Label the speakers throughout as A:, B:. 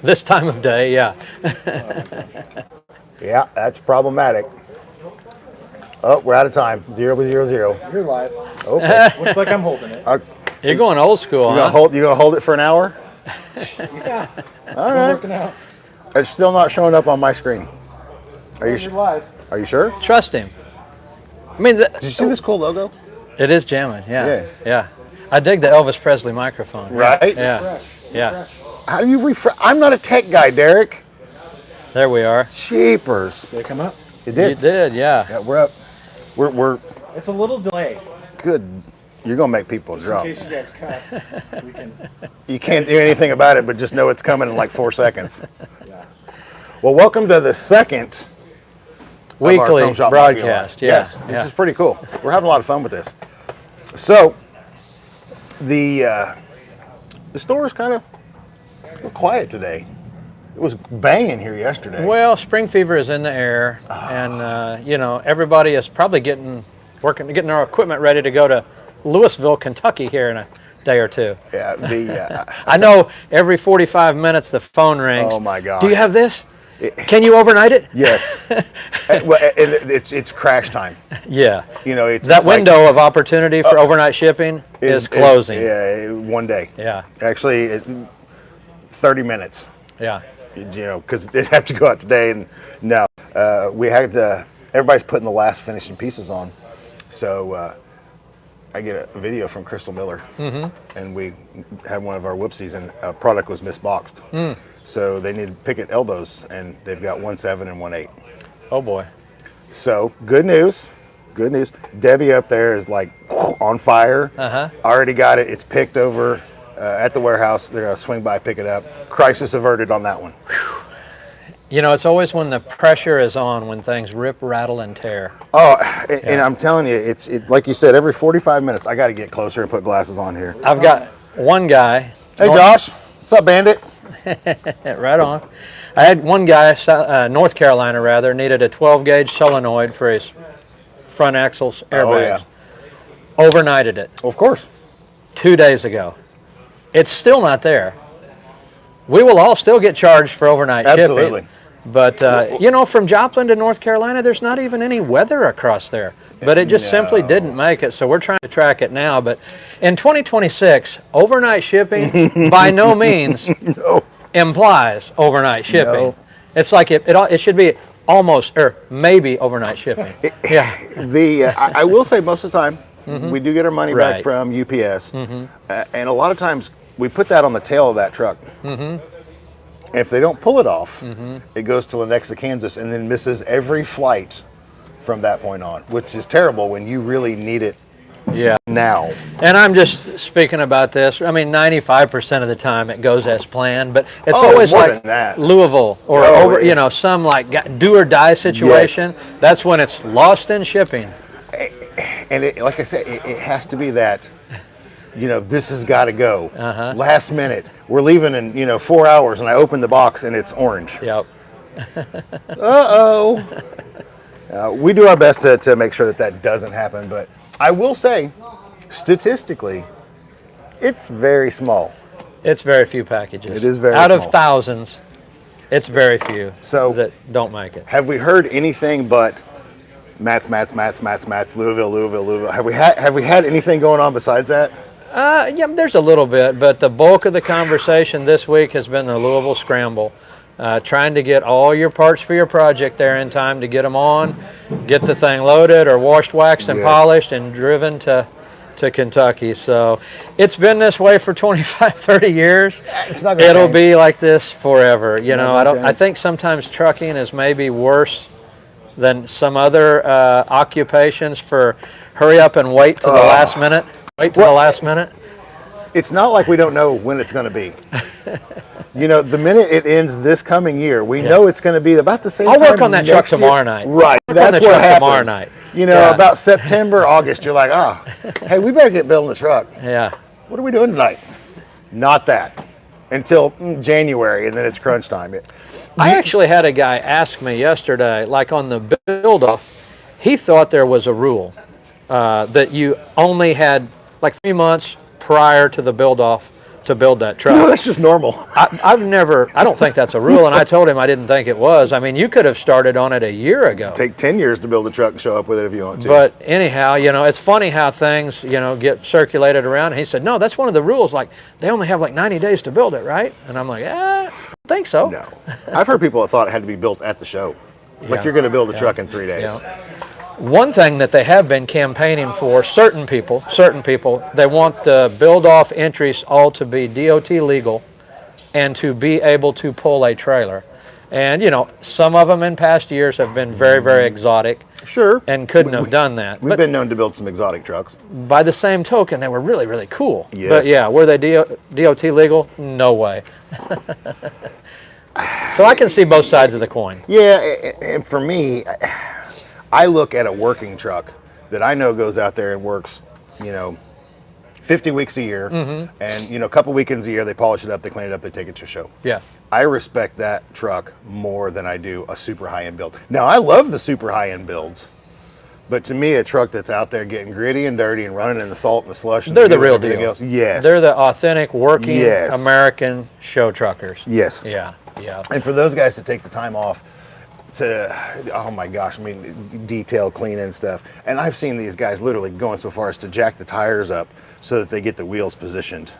A: this time of day, yeah.
B: Yeah, that's problematic. Oh, we're out of time. 0:00.
C: You're live.
B: Okay.
C: Looks like I'm holding it.
A: You're going old school,
B: You
A: huh?
B: gonna hold it for an hour?
C: Yeah.
B: All
C: I'm
B: right.
C: working out.
B: It's still not showing up on my screen. Are you
C: You're live.
B: Are you sure?
A: Trust him. I mean,
B: Did you see this cool logo?
A: it is jamming, yeah.
B: Yeah.
A: Yeah. I dig the Elvis Presley microphone.
B: Right?
A: Yeah.
C: Fresh.
A: Yeah.
C: Fresh.
B: How do you refresh? I'm not a tech guy, Derek.
A: There we are.
B: Cheapers.
C: Did it come up?
B: It
A: You
B: did.
A: did, yeah.
B: Yeah, we're up. We're
C: It's a little delay.
B: good. You're gonna make people
C: In
B: drunk.
C: case you guys cuss, we can.
B: You can't do anything about it, but just know it's coming in like 4 seconds.
C: Yeah.
B: Well, welcome to the second of our
A: Weekly
B: Chrome Shop
A: broadcast,
B: Mafia
A: yeah.
B: Live. Yes, this is pretty cool. We're having a lot of fun with this. So, the store is kind of quiet today. It was banging here yesterday.
A: Well, spring fever is in the air, and you know, everybody is probably getting our equipment ready to go to Louisville, Kentucky here in a day or two.
B: Yeah,
A: I know every 45 minutes the phone rings.
B: Oh my God.
A: Do you have this? Can you overnight it?
B: yes. Well, it's crash time.
A: Yeah.
B: You know, it's
A: That
B: it's like-
A: window of opportunity for overnight shipping is closing.
B: Yeah, one day.
A: Yeah.
B: Actually, 30 minutes.
A: Yeah.
B: You know, because they'd have to go out today, and no, we had everybody's putting the last finishing pieces on, so I get a video from Crystal Miller, and we had one of our whoopsies, and a product was misboxed, so they needed picket elbows, and they've got 1.7 and 1.8.
A: Oh boy.
B: So good news. Debbie up there is like on fire. Already got it. It's picked over at the warehouse. They're gonna swing by, pick it up. Crisis averted on that one.
A: You know, it's always when the pressure is on when things rip, rattle, and tear.
B: Oh, and I'm telling you, it's like you said, every 45 minutes I got to get closer and put glasses on here.
A: I've got one guy.
B: Hey, Josh, what's up, Bandit?
A: Right on. I had one guy, North Carolina rather, needed a 12-gauge solenoid for his front axles airbags. Overnighted it
B: Of course.
A: 2 days ago. It's still not there. We will all still get charged for overnight
B: Absolutely.
A: shipping. But, you know, from Joplin to North Carolina, there's not even any weather across there. But it just simply didn't make it, so we're trying to track it now. But in 2026, overnight shipping by no means implies overnight shipping.
B: No.
A: It's like it should be almost, or maybe overnight shipping. Yeah.
B: I will say most of the time, we do get our money back
A: Right.
B: from UPS. And a lot of times we put that on the tail of that truck. And if they don't pull it off, it goes to Lenexa, Kansas, and then misses every flight from that point on, which is terrible when you really need it
A: Yeah.
B: now.
A: And I'm just speaking about this. I mean, 95% of the time it goes as planned, but it's
B: Oh,
A: always
B: more
A: like
B: than that.
A: Louisville or
B: Oh,
A: over,
B: yeah.
A: you know, some like do or die situation. That's when it's lost in shipping.
B: And like I said, it has to be that, you know, this has got to go. Last minute. We're leaving in, 4 hours, and I open the box, and it's orange.
A: Yep.
B: Uh-oh. We do our best to make sure that doesn't happen, but I will say, statistically, it's very small.
A: It's very few packages.
B: It is very
A: out of
B: small.
A: thousands. It's very few
B: So-
A: that don't make it.
B: Have we heard anything but Mats, Louisville? Have we had anything going on besides that?
A: Yeah, there's a little bit, but the bulk of the conversation this week has been the Louisville Scramble. Trying to get all your parts for your project there in time to get them on, get the thing loaded or washed, waxed, and
B: Yes.
A: polished and driven to Kentucky. So it's been this way for 25, 30 years.
B: It's not gonna
A: It'll
B: change.
A: be like this forever. You know,
B: gonna
A: I
B: change.
A: think sometimes trucking is maybe worse than some other occupations for hurry up and wait to the last minute. Wait to the last minute.
B: It's not like we don't know when it's going to be. The minute it ends this coming year, we know it's going to be about the same
A: I'll
B: time
A: work on that truck
B: next year.
A: tomorrow night.
B: Right.
A: Work on
B: That's
A: the
B: what
A: truck
B: happens.
A: tomorrow night.
B: Yeah. About September, August, you're like, hey, we better get building the truck.
A: Yeah.
B: What are we doing tonight? Not that. Until January, and then it's crunch time.
A: I actually had a guy ask me yesterday, like on the build-off, he thought there was a rule that you only had like 3 months prior to the build-off to build that truck.
B: No, that's just normal.
A: I don't think that's a rule, and I told him I didn't think it was. I mean, you could have started on it a year ago.
B: Take 10 years to build a truck and show up with it if you want to.
A: But anyhow, it's funny how things, get circulated around. And he said, no, that's one of the rules. Like, they only have like 90 days to build it, right? And I'm like, I think so.
B: No. I've heard people that thought it had to be built at the show. Like, you're going to build a truck in 3 days.
A: Yeah. One thing that they have been campaigning for, certain people, they want the build-off entries all to be DOT legal and to be able to pull a trailer. And, some of them in past years have been very, very exotic.
B: Sure.
A: And couldn't have done that.
B: We've been known to build some exotic trucks.
A: By the same token, they were really, really cool.
B: Yes.
A: But yeah, were they DOT legal? No way. So I can see both sides of the coin.
B: Yeah, and for me, I look at a working truck that I know goes out there and works, 50 weeks a year, and a couple weekends a year, they polish it up, they clean it up, they take it to show.
A: Yeah.
B: I respect that truck more than I do a super high-end build. Now, I love the super high-end builds, but to me, a truck that's out there getting gritty and dirty and running in the salt and the slush, and
A: they're the real deal.
B: Else, yes.
A: They're the authentic working American show truckers.
B: Yes.
A: Yeah, yeah.
B: And for those guys to take the time off to, oh my gosh, detail cleaning and stuff. And I've seen these guys literally going so far as to jack the tires up so that they get the wheels positioned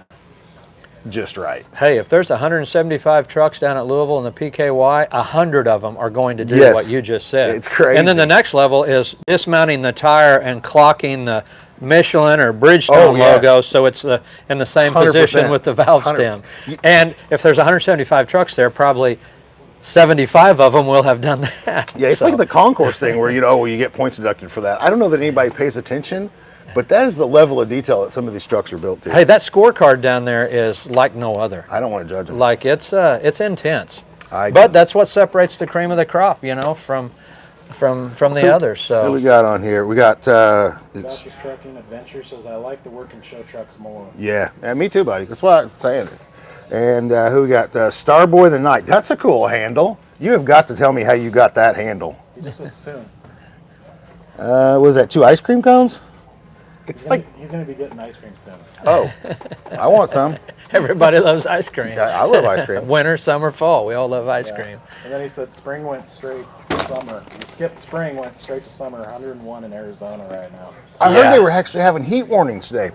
B: just right.
A: Hey, if there's 175 trucks down at Louisville in the PKY, 100 of them are going to do what you just said.
B: It's crazy.
A: And then the next level is dismounting the tire and clocking the Michelin or Bridgestone logo so it's in the same
B: 100%.
A: Position with the valve
B: 100%.
A: stem. And if there's 175 trucks there, probably 75 of them will have done that.
B: Yeah, it's like the concourse thing where, you get points deducted for that. I don't know that anybody pays attention, but that is the level of detail that some of these trucks are built to.
A: Hey, that scorecard down there is like no other.
B: I don't want to judge them.
A: Like, it's intense.
B: But
A: that's what separates the cream of the crop, from the others. So
B: what we got on here? We got
C: Baptist Trucking Adventure says, I like the working show trucks more.
B: Yeah, me too, buddy. That's why I'm saying it. And who we got? Starboy the Night. That's a cool handle. You have got to tell me how you got that handle.
C: He just said soon.
B: Was that 2 ice cream cones?
C: He's going to be getting ice cream soon.
B: Oh, I want some.
A: everybody loves ice cream.
B: I love ice cream.
A: Winter, summer, fall. We all love ice cream.
C: And then he said spring went straight to summer. You skipped spring, went straight to summer. 101 in Arizona right now.
B: I heard they were actually having heat warnings today.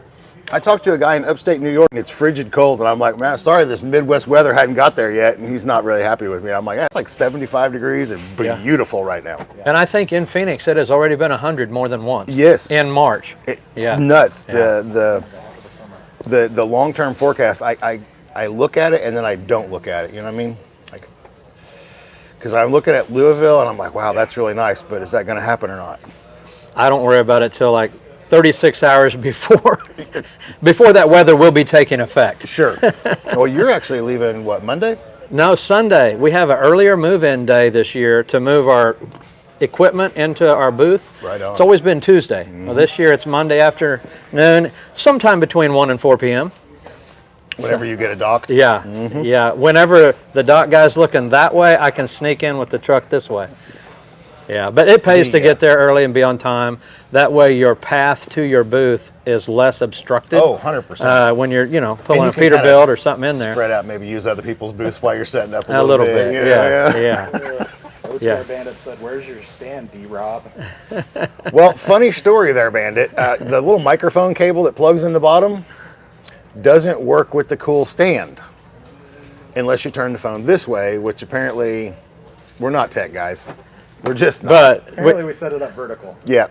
B: I talked to a guy in upstate New York, and it's frigid cold, and I'm like, man, sorry, this Midwest weather hadn't got there yet, and he's not really happy with me. I'm like, it's like 75 degrees and beautiful right now.
A: Yeah. And I think in Phoenix it has already been 100 more than once.
B: Yes.
A: In March.
B: It's nuts.
A: Yeah.
B: The long-term forecast, I look at it, and then I don't look at it, you know what I mean? Because I'm looking at Louisville, and I'm like, wow, that's really nice, but is that going to happen or not?
A: I don't worry about it till like 36 hours before that weather will be taking effect.
B: Sure. Well, you're actually leaving, what, Monday?
A: No, Sunday. We have an earlier move-in day this year to move our equipment into our booth.
B: Right on.
A: It's always been Tuesday. Well, this year it's Monday afternoon, sometime between 1 and 4 p.m.
B: Whenever you get a dock?
A: Yeah, yeah. Whenever the dock guy's looking that way, I can sneak in with the truck this way. Yeah, but it pays to get there early and be on time. That way your path to your booth is less obstructed.
B: Oh, 100%.
A: When you're, pulling a Peterbilt or something in there.
B: Spread out, maybe use other people's booths while you're setting up
A: a little bit. Yeah.
C: OTR Bandit said, where's your stand, D-Rob?
B: Well, funny story there, Bandit. The little microphone cable that plugs in the bottom doesn't work with the cool stand unless you turn the phone this way, which apparently we're not tech guys. We're just not.
A: But
C: apparently we set it up vertical.
B: Yeah.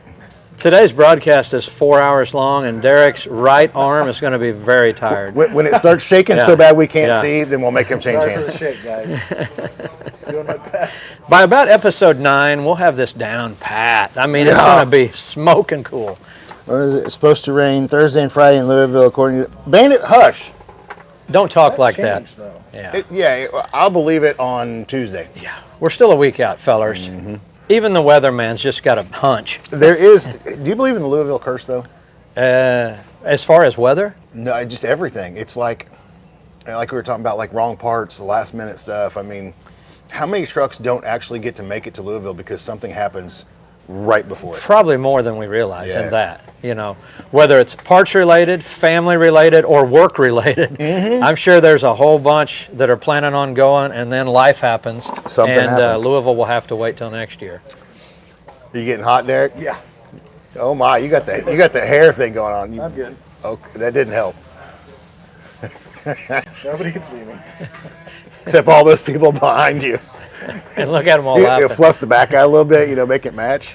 A: Today's broadcast is 4 hours long, and Derek's right arm is going to be very tired.
B: When it starts shaking so bad we can't see, then we'll make him change
C: Sorry
B: hands.
C: for the shake, guys. Doing my best.
A: By about episode 9, we'll have this down pat. I mean, it's going to be smoking cool.
B: It's supposed to rain Thursday and Friday in Louisville, according to Bandit. Hush.
A: Don't talk like that.
C: Though.
A: Yeah.
B: I'll believe it on Tuesday.
A: Yeah. We're still a week out, fellers. Even the weatherman's just got a hunch.
B: There is. Do you believe in the Louisville curse, though?
A: As far as weather?
B: No, just everything. It's like we were talking about, like wrong parts, the last minute stuff. I mean, how many trucks don't actually get to make it to Louisville because something happens right before it.
A: Probably more than we realize in that, you know, whether it's parts related, family related, or work related. I'm sure there's a whole bunch that are planning on going, and then life happens.
B: Something happens.
A: Louisville will have to wait till next year.
B: Are you getting hot, Derek?
C: Yeah.
B: Oh my, you got the hair thing going on.
C: I'm good.
B: Okay, that didn't help.
C: Nobody can see me.
B: Except all those people behind you.
A: And look at them all
B: You
A: laughing.
B: fluff the back out a little bit, make it match.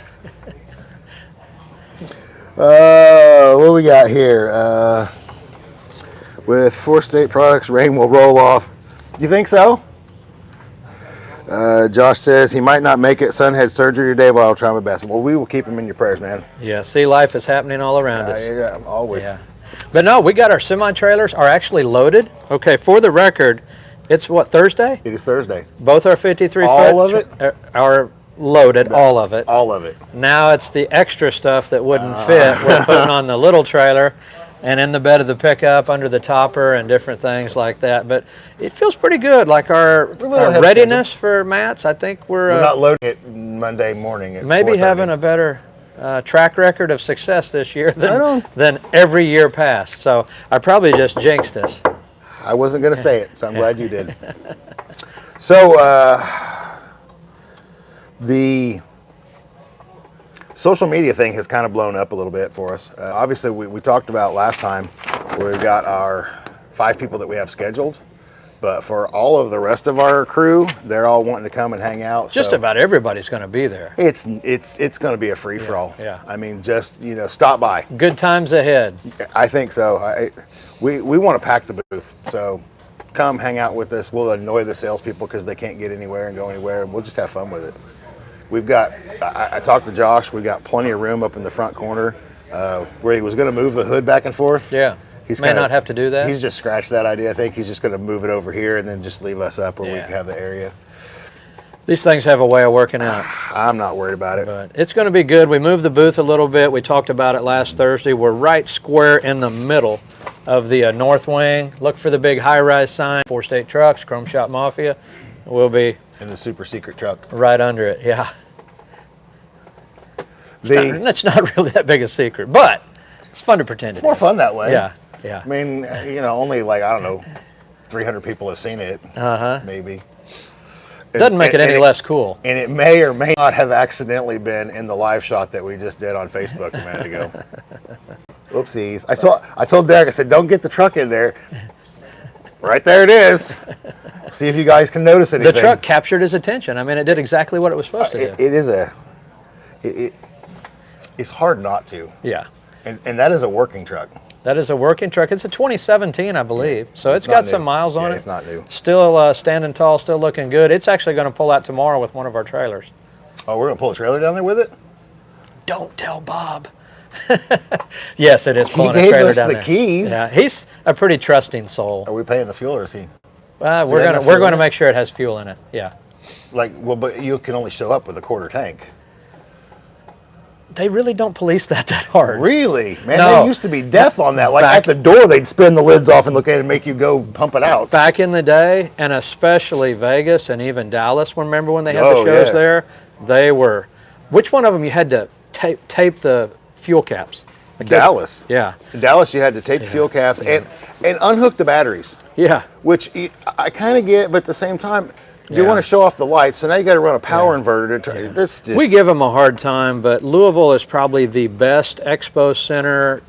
B: What we got here? With 4 state products, rain will roll off. You think so? Josh says he might not make it. Son had surgery today, but I'll try my best. Well, we will keep him in your prayers, man.
A: Yeah, see, life is happening all around us.
B: Yeah, always.
A: Yeah. But no, we got our semi-trailers are actually loaded. Okay, for the record, it's what, Thursday?
B: It is Thursday.
A: Both our 53 foot
B: All of it?
A: are loaded, all of it.
B: All of it.
A: Now it's the extra stuff that wouldn't fit. We're putting on the little trailer and in the bed of the pickup under the topper and different things like that. But it feels pretty good. Like our readiness for mats, I think
B: we're not loading it Monday morning at
A: maybe
B: 4:30.
A: having a better track record of success this year than every year past. So I probably just jinxed us.
B: I wasn't going to say it, so I'm glad you did. So the social media thing has kind of blown up a little bit for us. Obviously, we talked about last time where we've got our 5 people that we have scheduled. But for all of the rest of our crew, they're all wanting to come and hang out.
A: Just about everybody's going to be there.
B: It's going to be a free-for-all.
A: Yeah.
B: I mean, just, stop by.
A: Good times ahead.
B: I think so. We want to pack the booth. So come hang out with us. We'll annoy the salespeople because they can't get anywhere and go anywhere, and we'll just have fun with it. We've got, I talked to Josh, we've got plenty of room up in the front corner where he was going to move the hood back and forth.
A: Yeah.
B: He's
A: may not have to do that.
B: He's just scratched that idea. I think he's just going to move it over here and then just leave us up where we can have the area.
A: These things have a way of working out.
B: I'm not worried about it.
A: But it's going to be good. We moved the booth a little bit. We talked about it last Thursday. We're right square in the middle of the north wing. Look for the big high-rise sign, 4 State Trucks, Chrome Shop Mafia. We'll be
B: in the super secret truck.
A: Right under it, yeah. That's not really that big a secret, but it's fun to pretend
B: it's more fun that way.
A: Yeah, yeah.
B: I mean, only like, I don't know, 300 people have seen it, maybe.
A: Doesn't make it any less cool.
B: And it may or may not have accidentally been in the live shot that we just did on Facebook a minute ago. Whoopsies. I told Derek, I said, don't get the truck in there. Right there it is. See if you guys can notice anything.
A: The truck captured his attention. I mean, it did exactly what it was supposed to do.
B: It's hard not to.
A: Yeah.
B: And that is a working truck.
A: That is a working truck. It's a 2017, I believe. So it's got some miles on it.
B: It's not new.
A: Still standing tall, still looking good. It's actually going to pull out tomorrow with one of our trailers.
B: Oh, we're going to pull a trailer down there with it?
A: Don't tell Bob. Yes, it is pulling a trailer down there.
B: He gave us the keys.
A: Yeah, he's a pretty trusting soul.
B: Are we paying the fuel or is he?
A: We're going to make sure it has fuel in it. Yeah.
B: But you can only show up with a quarter tank.
A: They really don't police that hard.
B: Really? Man,
A: No.
B: there used to be death on that. Like at the door, they'd spin the lids off and look at it and make you go pump it out.
A: Back in the day, and especially Vegas and even Dallas, remember when they had the shows there? They were, which one of them you had to tape the fuel caps?
B: Dallas.
A: Yeah.
B: In Dallas, you had to tape the fuel caps and unhook the batteries.
A: Yeah.
B: Which I kind of get, but at the same time, you want to show off the lights, so now you got to run a power inverter.
A: We give them a hard time, but Louisville is probably the best expo center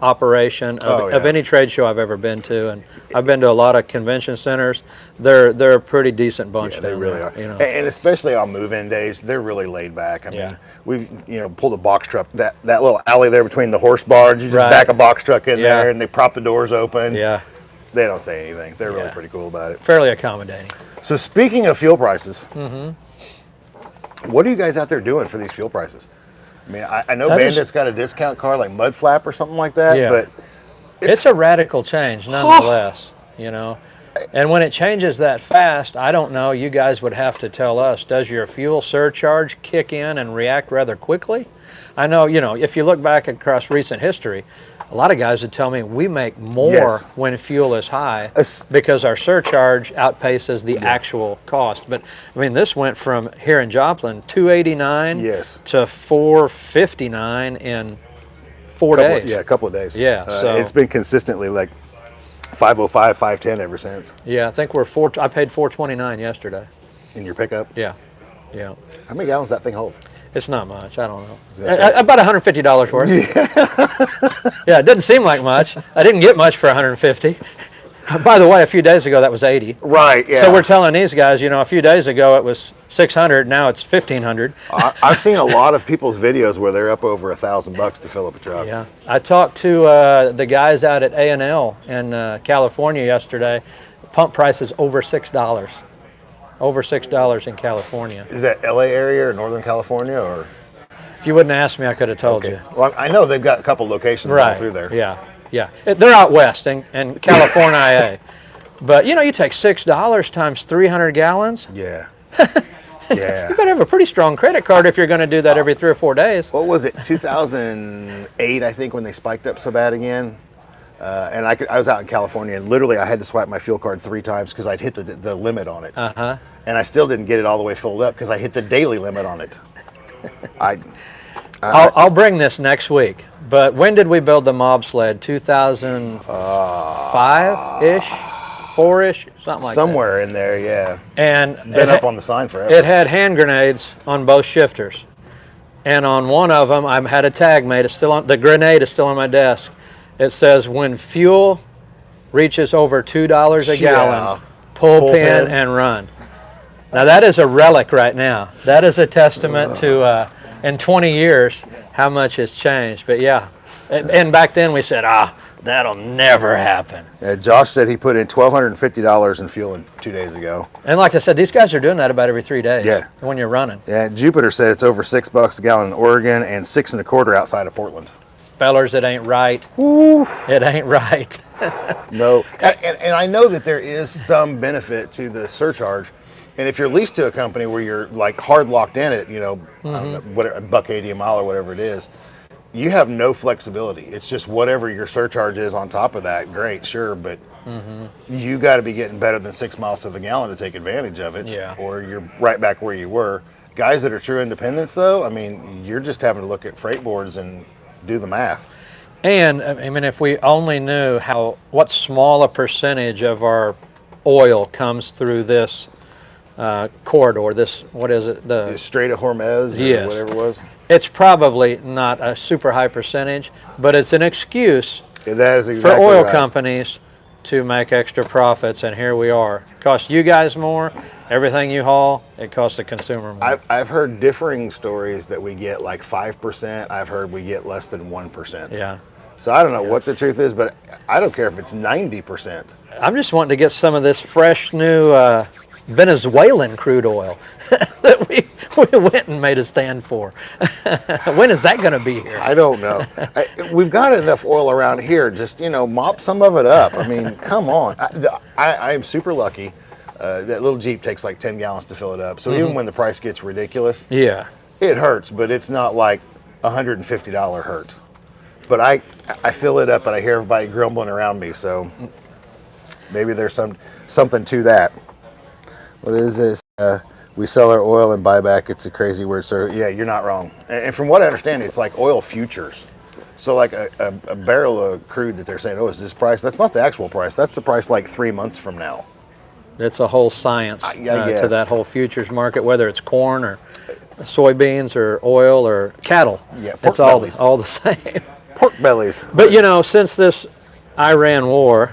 A: operation of any trade show I've ever been to, and I've been to a lot of convention centers. They're a pretty decent bunch.
B: Yeah, they really are.
A: You know.
B: And especially on move-in days, they're really laid back. I mean, we've pulled a box truck, that little alley there between the horse barns. You just back a box truck in there, and they prop the doors open.
A: Yeah.
B: They don't say anything. They're really pretty cool about it.
A: Fairly accommodating.
B: So speaking of fuel prices, what are you guys out there doing for these fuel prices? I mean, I know Bandit's got a discount car like Mud Flap or something like that, but
A: it's a radical change nonetheless, And when it changes that fast, I don't know, you guys would have to tell us, does your fuel surcharge kick in and react rather quickly? I know, if you look back across recent history, a lot of guys would tell me we make more
B: Yes.
A: when fuel is high
B: Es-
A: because our surcharge outpaces the actual cost. But I mean, this went from here in Joplin, 289
B: Yes.
A: to 459 in 4 days.
B: Yeah, a couple of days.
A: Yeah, so-
B: it's been consistently like 505, 510 ever since
A: Yeah, I think I paid 429 yesterday.
B: in your pickup.
A: Yeah, yeah.
B: How many gallons does that thing hold?
A: It's not much. I don't know.
B: gonna say-
A: About $150 worth. Yeah, it didn't seem like much. I didn't get much for 150. By the way, a few days ago that was 80.
B: Right. Yeah.
A: So we're telling these guys, you know, a few days ago it was 600. Now it's 1,500.
B: I've seen a lot of people's videos where they're up over $1,000 to fill up a truck.
A: Yeah. I talked to the guys out at A&L in California yesterday. Pump price is over $6. Over $6 in California.
B: Is that LA area or Northern California or?
A: If you wouldn't ask me, I could have told you.
B: Well, I know they've got a couple locations all
A: Right.
B: through there.
A: Yeah. Yeah. They're out west in California, IA. But you know, you take $6 times 300 gallons.
B: Yeah.
A: You
B: Yeah.
A: better have a pretty strong credit card if you're going to do that every 3 or 4 days.
B: What was it? 2008, I think, when they spiked up so bad again. And I was out in California, and literally I had to swipe my fuel card 3 times because I'd hit the limit on it.
A: Uh-huh.
B: And I still didn't get it all the way filled up because I hit the daily limit on it.
A: I'll bring this next week. But when did we build the mob sled? 2005-ish? 4-ish? Something like
B: Somewhere in there, yeah.
A: that. And
B: Been up on the sign forever.
A: it had hand grenades on both shifters. And on one of them, I had a tag made. It's still on. The grenade is still on my desk. It says, when fuel reaches over $2 a gallon, pull pin and run. Now that is a relic right now. That is a testament to, in 20 years, how much has changed. But yeah, and back then we said, that'll never happen.
B: Josh said he put in $1,250 in fuel 2 days ago.
A: And like I said, these guys are doing that about every 3 days.
B: Yeah.
A: When you're running.
B: Yeah, Jupiter said it's over $6 a gallon in Oregon and 6 1/4 outside of Portland.
A: Fellers, it ain't right.
B: Woo.
A: It ain't right.
B: No, and I know that there is some benefit to the surcharge. And if you're leased to a company where you're like hard locked in it, you know, I don't know, whatever, $1.80 a mile or whatever it is, you have no flexibility. It's just whatever your surcharge is on top of that. Great, sure, but you got to be getting better than 6 miles to the gallon to take advantage of it.
A: Yeah.
B: Or you're right back where you were. Guys that are true independents, though, I mean, you're just having to look at freight boards and do the math.
A: And I mean, if we only knew what small a percentage of our oil comes through this corridor, this, what is it?
B: The Strait of Hormuz or
A: Yes.
B: whatever it was.
A: It's probably not a super high percentage, but it's an excuse
B: Yeah, that is
A: for
B: exactly
A: oil
B: right.
A: companies to make extra profits, and here we are. It costs you guys more. Everything you haul, it costs the consumer more.
B: I've heard differing stories that we get like 5%. I've heard we get less than 1%.
A: Yeah.
B: So I don't know what the truth is, but I don't care if it's 90%.
A: I'm just wanting to get some of this fresh new Venezuelan crude oil that we went and made a stand for. When is that going to be here?
B: I don't know. We've got enough oil around here. Just, you know, mop some of it up. I mean, come on. I am super lucky. That little Jeep takes like 10 gallons to fill it up. So even when the price gets ridiculous,
A: Yeah.
B: it hurts, but it's not like $150 hurt. But I fill it up and I hear everybody grumbling around me. So maybe there's something to that. What is this? We sell our oil and buy back. It's a crazy word, sir. Yeah, you're not wrong. And from what I understand, it's like oil futures. So like a barrel of crude that they're saying, oh, is this price? That's not the actual price. That's the price like 3 months from now.
A: It's a whole science
B: I
A: to
B: guess.
A: that whole futures market, whether it's corn or soybeans or oil or cattle.
B: Yeah, pork
A: it's
B: bellies.
A: all the same.
B: Pork bellies.
A: But you know, since this Iran war,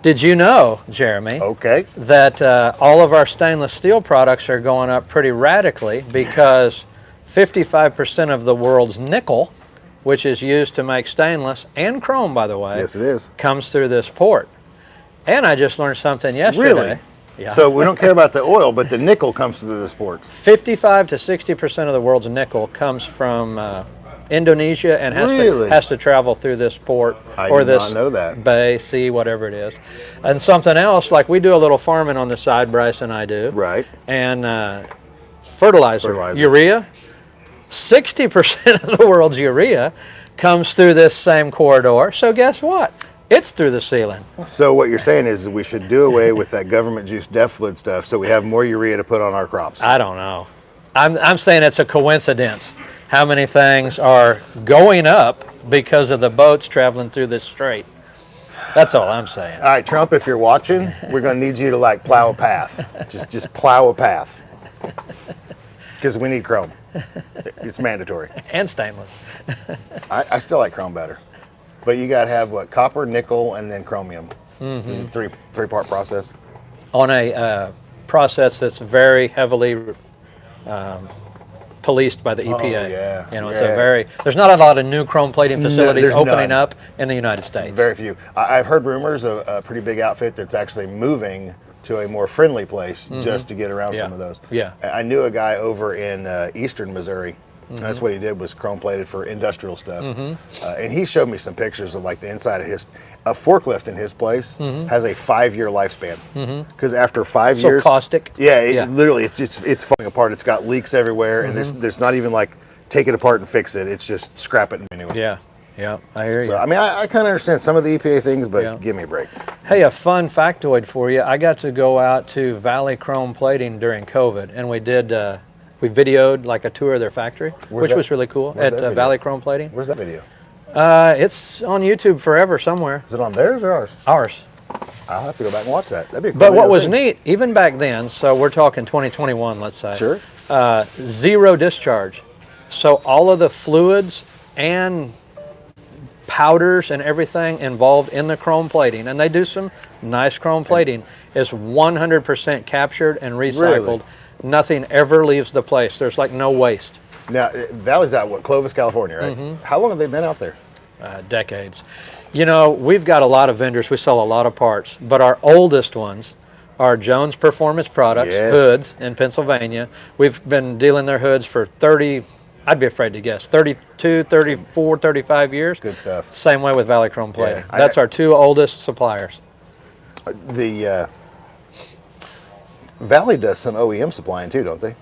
A: did you know, Jeremy,
B: Okay.
A: that all of our stainless steel products are going up pretty radically because 55% of the world's nickel, which is used to make stainless and chrome, by the way,
B: Yes, it is.
A: comes through this port. And I just learned something yesterday.
B: Really?
A: Yeah.
B: So we don't care about the oil, but the nickel comes through this port.
A: 55 to 60% of the world's nickel comes from Indonesia and
B: Really?
A: has to travel through this port
B: I
A: or
B: did
A: this
B: not know that.
A: bay, sea, whatever it is. And something else, like we do a little farming on the side, Bryce and I do.
B: Right.
A: And fertilizer,
B: Fertilizer.
A: urea. 60% of the world's urea comes through this same corridor. So guess what? It's through the ceiling.
B: So what you're saying is we should do away with that government juice DEF fluid stuff so we have more urea to put on our crops.
A: I don't know. I'm saying it's a coincidence how many things are going up because of the boats traveling through this strait. That's all I'm saying.
B: All right, Trump, if you're watching, we're going to need you to like plow a path. Just plow a path. Because we need chrome. It's mandatory.
A: And stainless.
B: I still like chrome better. But you got to have what? Copper, nickel, and then chromium. Three-part process.
A: On a process that's very heavily policed by the EPA.
B: Oh, yeah.
A: You know, it's a very, there's not a lot of new chrome plating facilities
B: there's
A: opening
B: none.
A: up in the United States.
B: Very few. I've heard rumors of a pretty big outfit that's actually moving to a more friendly place just to get around some of those.
A: Yeah.
B: I knew a guy over in eastern Missouri. That's what he did, was chrome plated for industrial stuff. And he showed me some pictures of like the inside of a forklift in his place has a 5-year lifespan. Because after 5 years.
A: So caustic.
B: Yeah, literally it's falling apart. It's got leaks everywhere and there's not even like take it apart and fix it. It's just scrap it anyway.
A: Yeah, I hear you.
B: So, I mean, I kind of understand some of the EPA things, but give me a break.
A: Hey, a fun factoid for you. I got to go out to Valley Chrome Plating during COVID, and we did, we videoed like a tour of their factory, which was really cool at Valley Chrome Plating.
B: Where's that video?
A: It's on YouTube forever somewhere.
B: Is it on theirs or ours?
A: Ours.
B: I'll have to go back and watch that. That'd be a cool
A: But what
B: video
A: was
B: too.
A: neat, even back then, so we're talking 2021, let's say.
B: Sure.
A: Zero discharge. So all of the fluids and powders and everything involved in the chrome plating, and they do some nice chrome plating, is 100% captured and recycled.
B: Really?
A: Nothing ever leaves the place. There's like no waste.
B: Now, Valley's out, what, Clovis, California, right? How long have they been out there?
A: Decades. You know, we've got a lot of vendors. We sell a lot of parts, but our oldest ones are Jones Performance Products, hoods in Pennsylvania. We've been dealing their hoods for 30, I'd be afraid to guess, 32, 34, 35 years.
B: Good stuff.
A: Same way with Valley Chrome Plating.
B: Yeah,
A: That's our two oldest suppliers.
B: The Valley does some OEM supplying too, don't they?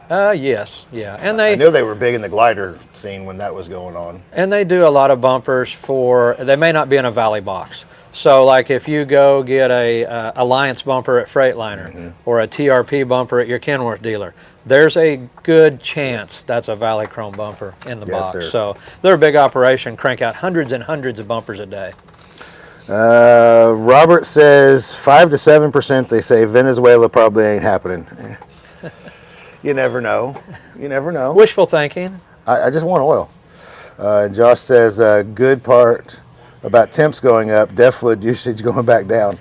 A: Yes, yeah. And
B: I
A: they
B: know they were big in the glider scene when that was going on.
A: and they do a lot of bumpers for, they may not be in a Valley box. So like if you go get a Alliance bumper at Freightliner or a TRP bumper at your Kenworth dealer, there's a good chance that's a Valley Chrome bumper in the box.
B: sir.
A: So they're a big operation, crank out hundreds and hundreds of bumpers a day.
B: Robert says 5 to 7%. They say Venezuela probably ain't happening. You never know. You never know.
A: Wishful thinking.
B: I just want oil. And Josh says good part about temps going up, DEF fluid usage going back down.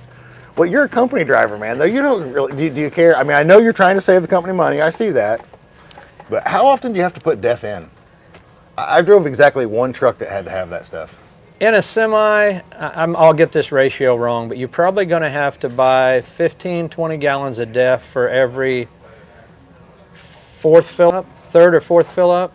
B: Well, you're a company driver, man. Though you don't really. Do you care? I mean, I know you're trying to save the company money. I see that. But how often do you have to put DEF in? I drove exactly one truck that had to have that stuff.
A: In a semi, I'll get this ratio wrong, but you're probably going to have to buy 15, 20 gallons of DEF for every third or fourth fill up.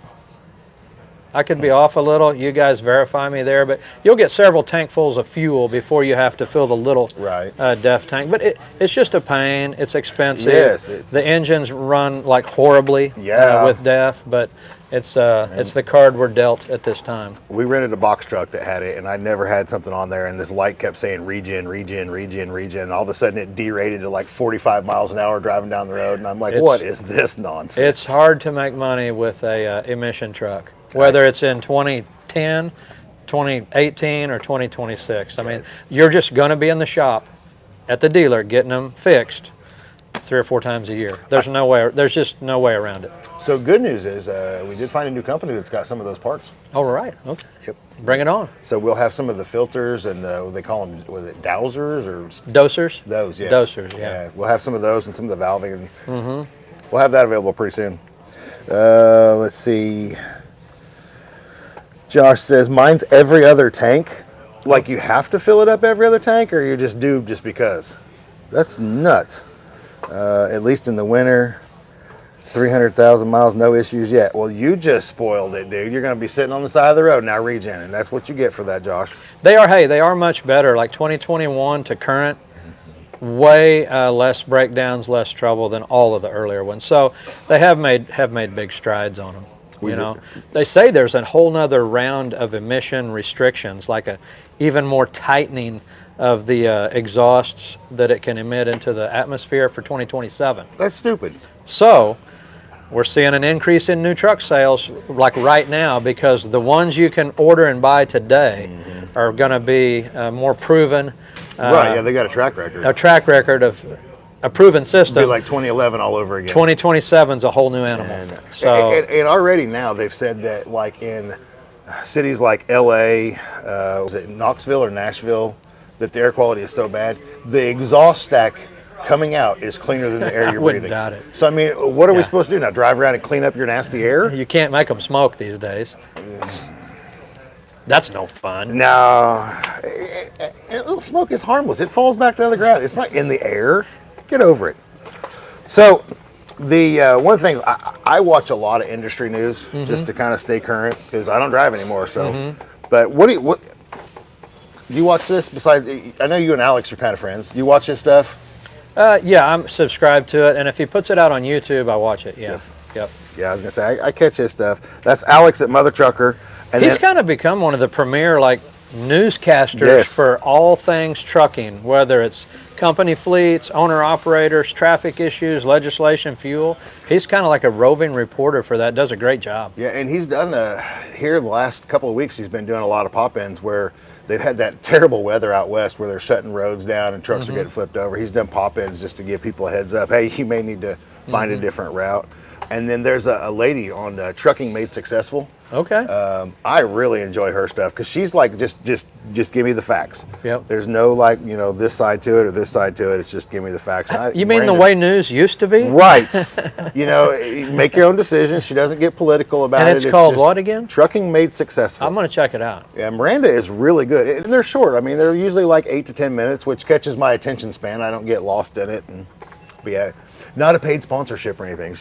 A: I could be off a little. You guys verify me there, but you'll get several tankfuls of fuel before you have to fill the little DEF tank. But it's just a pain. It's expensive.
B: Yes,
A: the engines run like horribly with DEF, but it's the card we're dealt at this time.
B: We rented a box truck that had it, and I never had something on there, and this light kept saying regen, regen, regen, regen. And all of a sudden, it derated to like 45 miles an hour driving down the road, and I'm like, what is this nonsense?
A: It's hard to make money with a emission truck, whether it's in 2010, 2018, or 2026. I mean, you're just going to be in the shop at the dealer getting them fixed 3 or 4 times a year. There's just no way around it.
B: So good news is we did find a new company that's got some of those parts.
A: All right. Okay.
B: Yep.
A: Bring it on.
B: So we'll have some of the filters and they call them, was it dowsers or?
A: Dosers?
B: Those, yes.
A: Dosers, yeah.
B: We'll have some of those and some of the valving. We'll have that available pretty soon. Let's see. Josh says, mine's every other tank. Like you have to fill it up every other tank, or you just do just because? That's nuts. At least in the winter, 300,000 miles, no issues yet. Well, you just spoiled it, dude. You're going to be sitting on the side of the road now regenning. That's what you get for that, Josh.
A: They are much better. Like 2021 to current, way less breakdowns, less trouble than all of the earlier ones. So they have made big strides on them. You know, they say there's a whole nother round of emission restrictions, like a even more tightening of the exhausts that it can emit into the atmosphere for 2027.
B: That's stupid.
A: So we're seeing an increase in new truck sales like right now, because the ones you can order and buy today are going to be more proven.
B: Right, yeah, they got a track record.
A: A track record of a proven system.
B: It'll be like 2011 all over again.
A: 2027 is a whole new animal.
B: And already now they've said that, like in cities like LA, was it Knoxville or Nashville, that the air quality is so bad, the exhaust stack coming out is cleaner than the air you're
A: I wouldn't
B: breathing.
A: doubt it.
B: So I mean, what are we supposed to do now? Drive around and clean up your nasty air?
A: You can't make them smoke these days. That's no fun.
B: No, little smoke is harmless. It falls back down to the ground. It's not in the air. Get over it. So, the one of the things I watch a lot of industry news just to kind of stay current, because I don't drive anymore. So, but what do you watch this? Besides, I know you and Alex are kind of friends. Do you watch this stuff?
A: Yeah, I'm subscribed to it, and if he puts it out on YouTube, I watch it. Yeah. Yep.
B: Yeah, I was gonna say I catch his stuff. That's Alex at Mother Trucker. And
A: he's kind of become one of the premier newscasters for all things trucking, whether it's company fleets, owner operators, traffic issues, legislation, fuel. He's kind of like a roving reporter for that. Does a great job.
B: Yeah, and he's done here the last couple of weeks. He's been doing a lot of pop-ins where they've had that terrible weather out west where they're shutting roads down and trucks are getting flipped over. He's done pop-ins just to give people a heads up. Hey, you may need to find a different route. And then there's a lady on Trucking Made Successful.
A: Okay.
B: I really enjoy her stuff because she's like, just give me the facts.
A: Yep.
B: There's no this side to it or this side to it. It's just give me the facts.
A: You mean the way news used to be?
B: Right. Make your own decisions. She doesn't get political about it.
A: And it's called what again?
B: Trucking Made Successful.
A: I'm going to check it out.
B: Yeah, Miranda is really good. And they're short. I mean, they're usually like 8 to 10 minutes, which catches my attention span. I don't get lost in it. But yeah, not a paid sponsorship or anything.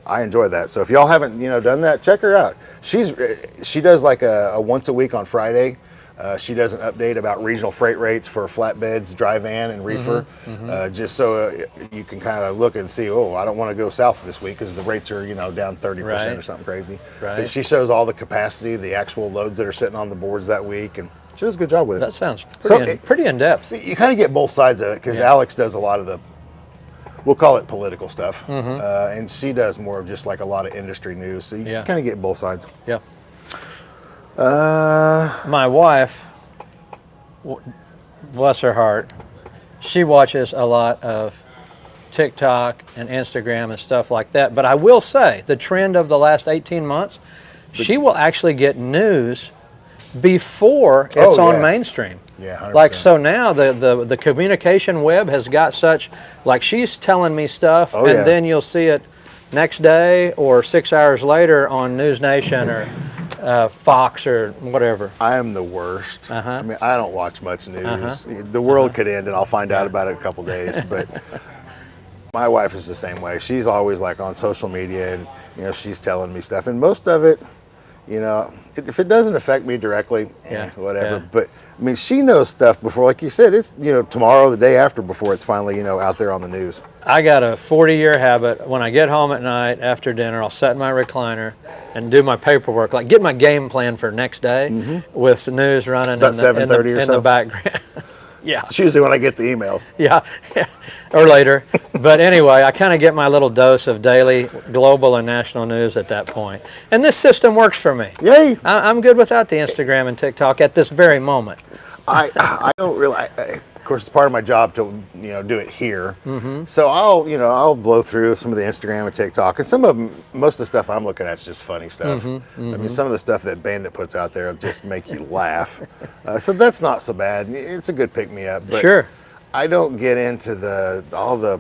B: I enjoy that. So if y'all haven't, done that, check her out. She does like a once a week on Friday. She does an update about regional freight rates for flatbeds, dry van, and reefer, just so you can kind of look and see, I don't want to go south this week because the rates are, down 30% or something crazy.
A: Right.
B: But she shows all the capacity, the actual loads that are sitting on the boards that week, and she does a good job with it.
A: That sounds pretty in depth.
B: You kind of get both sides of it because Alex does a lot of the, we'll call it political stuff, and she does more of just like a lot of industry news. So you kind of get both sides.
A: Yeah. My wife, bless her heart, she watches a lot of TikTok and Instagram and stuff like that. But I will say, the trend of the last 18 months, she will actually get news before it's on mainstream.
B: Yeah, 100%.
A: So now the communication web has got such, she's telling me stuff, then you'll see it next day or 6 hours later on News Nation or Fox or whatever.
B: I am the worst. I mean, I don't watch much news. The world could end and I'll find out about it in a couple days. But my wife is the same way. She's always on social media and she's telling me stuff. And most of it, if it doesn't affect me directly, whatever.
A: Yeah.
B: But I mean, she knows stuff before, like you said, it's, tomorrow, the day after, before it's finally, out there on the news.
A: I got a 40-year habit. When I get home at night after dinner, I'll set in my recliner and do my paperwork, get my game plan for next day with the news running
B: About 7:30
A: in the background. Yeah.
B: It's usually when I get the emails.
A: Yeah, or later. But anyway, I kind of get my little dose of daily global and national news at that point. And this system works for me.
B: Yay!
A: I'm good without the Instagram and TikTok at this very moment.
B: I don't really, of course, it's part of my job to, do it here. So I'll blow through some of the Instagram and TikTok, and most of the stuff I'm looking at is just funny stuff. I mean, some of the stuff that Bandit puts out there will just make you laugh. So that's not so bad. It's a good pick-me-up. But
A: sure.
B: I don't get into all the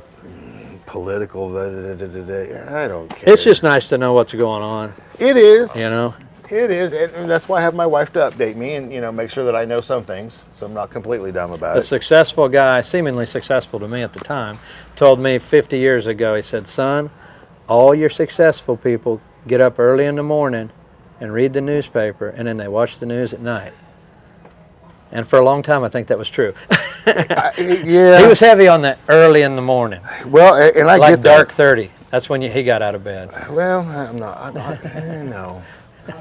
B: political, I don't care.
A: It's just nice to know what's going on.
B: It is.
A: It
B: is, and that's why I have my wife to update me and make sure that I know some things, so I'm not completely dumb about
A: A
B: it.
A: successful guy, seemingly successful to me at the time, told me 50 years ago, he said, son, all your successful people get up early in the morning and read the newspaper, and then they watch the news at night. And for a long time, I think that was true.
B: Yeah.
A: He was heavy on that early in the morning.
B: Well, and I get that.
A: Dark 30. That's when he got out of bed.
B: Well, I'm not. No.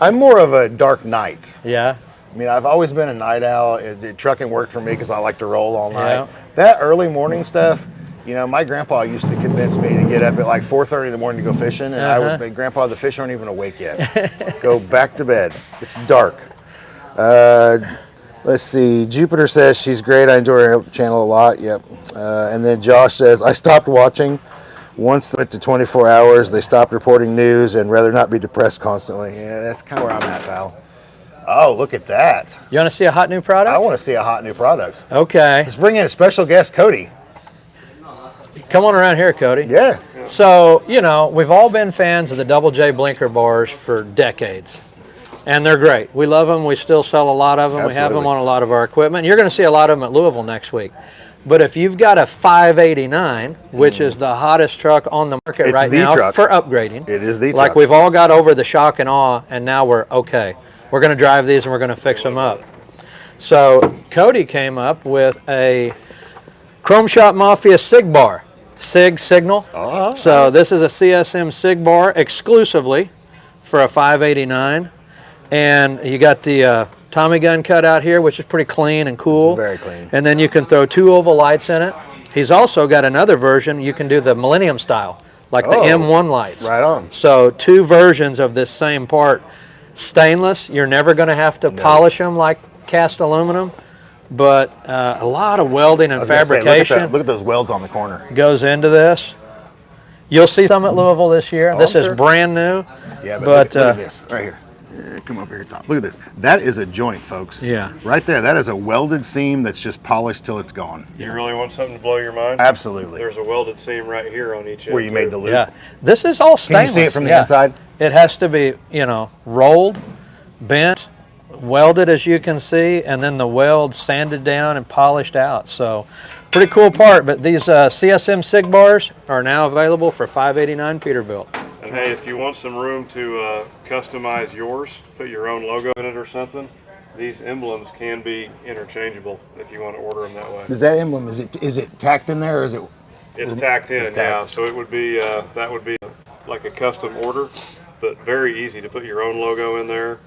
B: I'm more of a dark night.
A: Yeah.
B: I mean, I've always been a night owl. Trucking worked for me because I like to roll all night.
A: Yeah.
B: That early morning stuff, my grandpa used to convince me to get up at like 4:30 in the morning to go fishing, and I would say, Grandpa, the fish aren't even awake yet. Go back to bed. It's dark. Let's see. Jupiter says she's great. I enjoy her channel a lot. Yep. And then Josh says, I stopped watching. Once they went to 24 hours, they stopped reporting news and rather not be depressed constantly. Yeah, that's kind of where I'm at, pal. Oh, look at that.
A: You want to see a hot new product?
B: I want to see a hot new product.
A: Okay.
B: Let's bring in a special guest, Cody.
A: Come on around here, Cody.
B: Yeah.
A: So, we've all been fans of the Double J blinker bars for decades. And they're great. We love them. We still sell a lot of them.
B: Absolutely.
A: We have them on a lot of our equipment. You're going to see a lot of them at Louisville next week. But if you've got a 589, which is the hottest truck on the market
B: It's
A: right
B: the
A: now
B: truck.
A: for upgrading.
B: It is the
A: Like
B: truck.
A: we've all got over the shock and awe, and now we're okay. We're going to drive these and we're going to fix them up. So Cody came up with a Chrome Shop Mafia SIG bar, SIG signal. So this is a CSM SIG bar exclusively for a 589. And you got the Tommy gun cut out here, which is pretty clean and cool.
B: It's very clean.
A: And then you can throw 2 oval lights in it. He's also got another version. You can do the Millennium style, like the M1 lights.
B: Right on.
A: So 2 versions of this same part. Stainless. You're never going to have to polish them like cast aluminum. But a lot of welding and fabrication
B: Look at those welds on the corner.
A: goes into this. You'll see some at Louisville this year. This is brand new.
B: Yeah,
A: but
B: look at this right here. Come up here, top. Look at this. That is a joint, folks.
A: Yeah.
B: Right there. That is a welded seam that's just polished till it's gone.
D: You really want something to blow your mind?
B: Absolutely.
D: There's a welded seam right here on each end.
B: Where you made the loop.
A: Yeah, this is all
B: Can
A: stainless.
B: you see it from the inside?
A: It has to be, rolled, bent, welded as you can see, and then the weld sanded down and polished out. So, pretty cool part. But these CSM SIG bars are now available for $589 Peterbilt.
D: And hey, if you want some room to customize yours, put your own logo in it or something, these emblems can be interchangeable if you want to order them that way.
B: Is that emblem, is it tacked in there or is it?
D: It's tacked in,
B: tacked.
D: yeah. So it would be, that would be like a custom order, but very easy to put your own logo in there.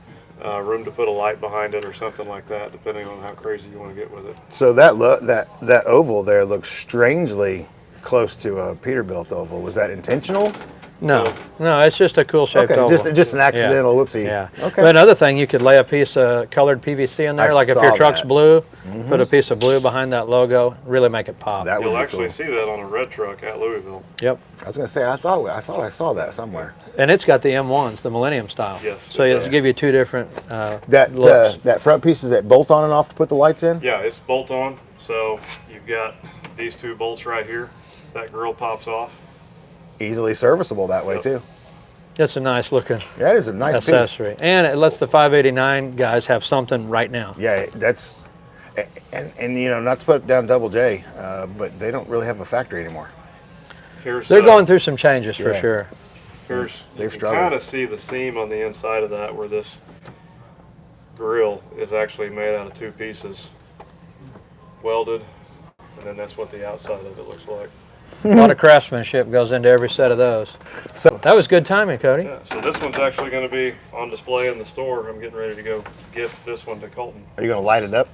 D: Room to put a light behind it or something like that, depending on how crazy you want to get with it.
B: So that oval there looks strangely close to a Peterbilt oval. Was that intentional?
A: No, it's just a cool shaped
B: Okay,
A: oval.
B: just an accidental whoopsie.
A: Yeah.
B: Okay.
A: But another thing, you could lay a piece of colored PVC in there,
B: I
A: like if
B: saw
A: your truck's
B: that.
A: blue, put a piece of blue behind that logo, really make it pop.
B: That would
D: You'll
B: be
D: actually
B: cool.
D: see that on a red truck at Louisville.
A: Yep.
B: I was gonna say I thought I saw that somewhere.
A: And it's got the M1s, the Millennium style.
D: Yes,
A: So
D: it
A: it's
D: does.
A: give you 2 different
B: That
A: looks.
B: that front piece, is that bolt on and off to put the lights in?
D: Yeah, it's bolt on. So you've got these 2 bolts right here. That grill pops off.
B: Easily serviceable that way
D: Yep.
B: too.
A: It's a nice looking
B: Yeah, it is a nice piece.
A: accessory. And it lets the 589 guys have something right now.
B: Yeah, that's and not to put down Double J, but they don't really have a factory anymore.
D: Here's
A: They're going through some changes for
B: Yeah.
A: sure.
D: Here's
B: They've
D: you can
B: struggled.
D: kind of see the seam on the inside of that where this grill is actually made out of 2 pieces, welded, and then that's what the outside of it looks like.
A: A lot of craftsmanship goes into every set of those.
B: So
A: That was good timing, Cody.
D: Yeah, so this one's actually going to be on display in the store. I'm getting ready to go gift this one to Colton.
B: are you gonna light it up?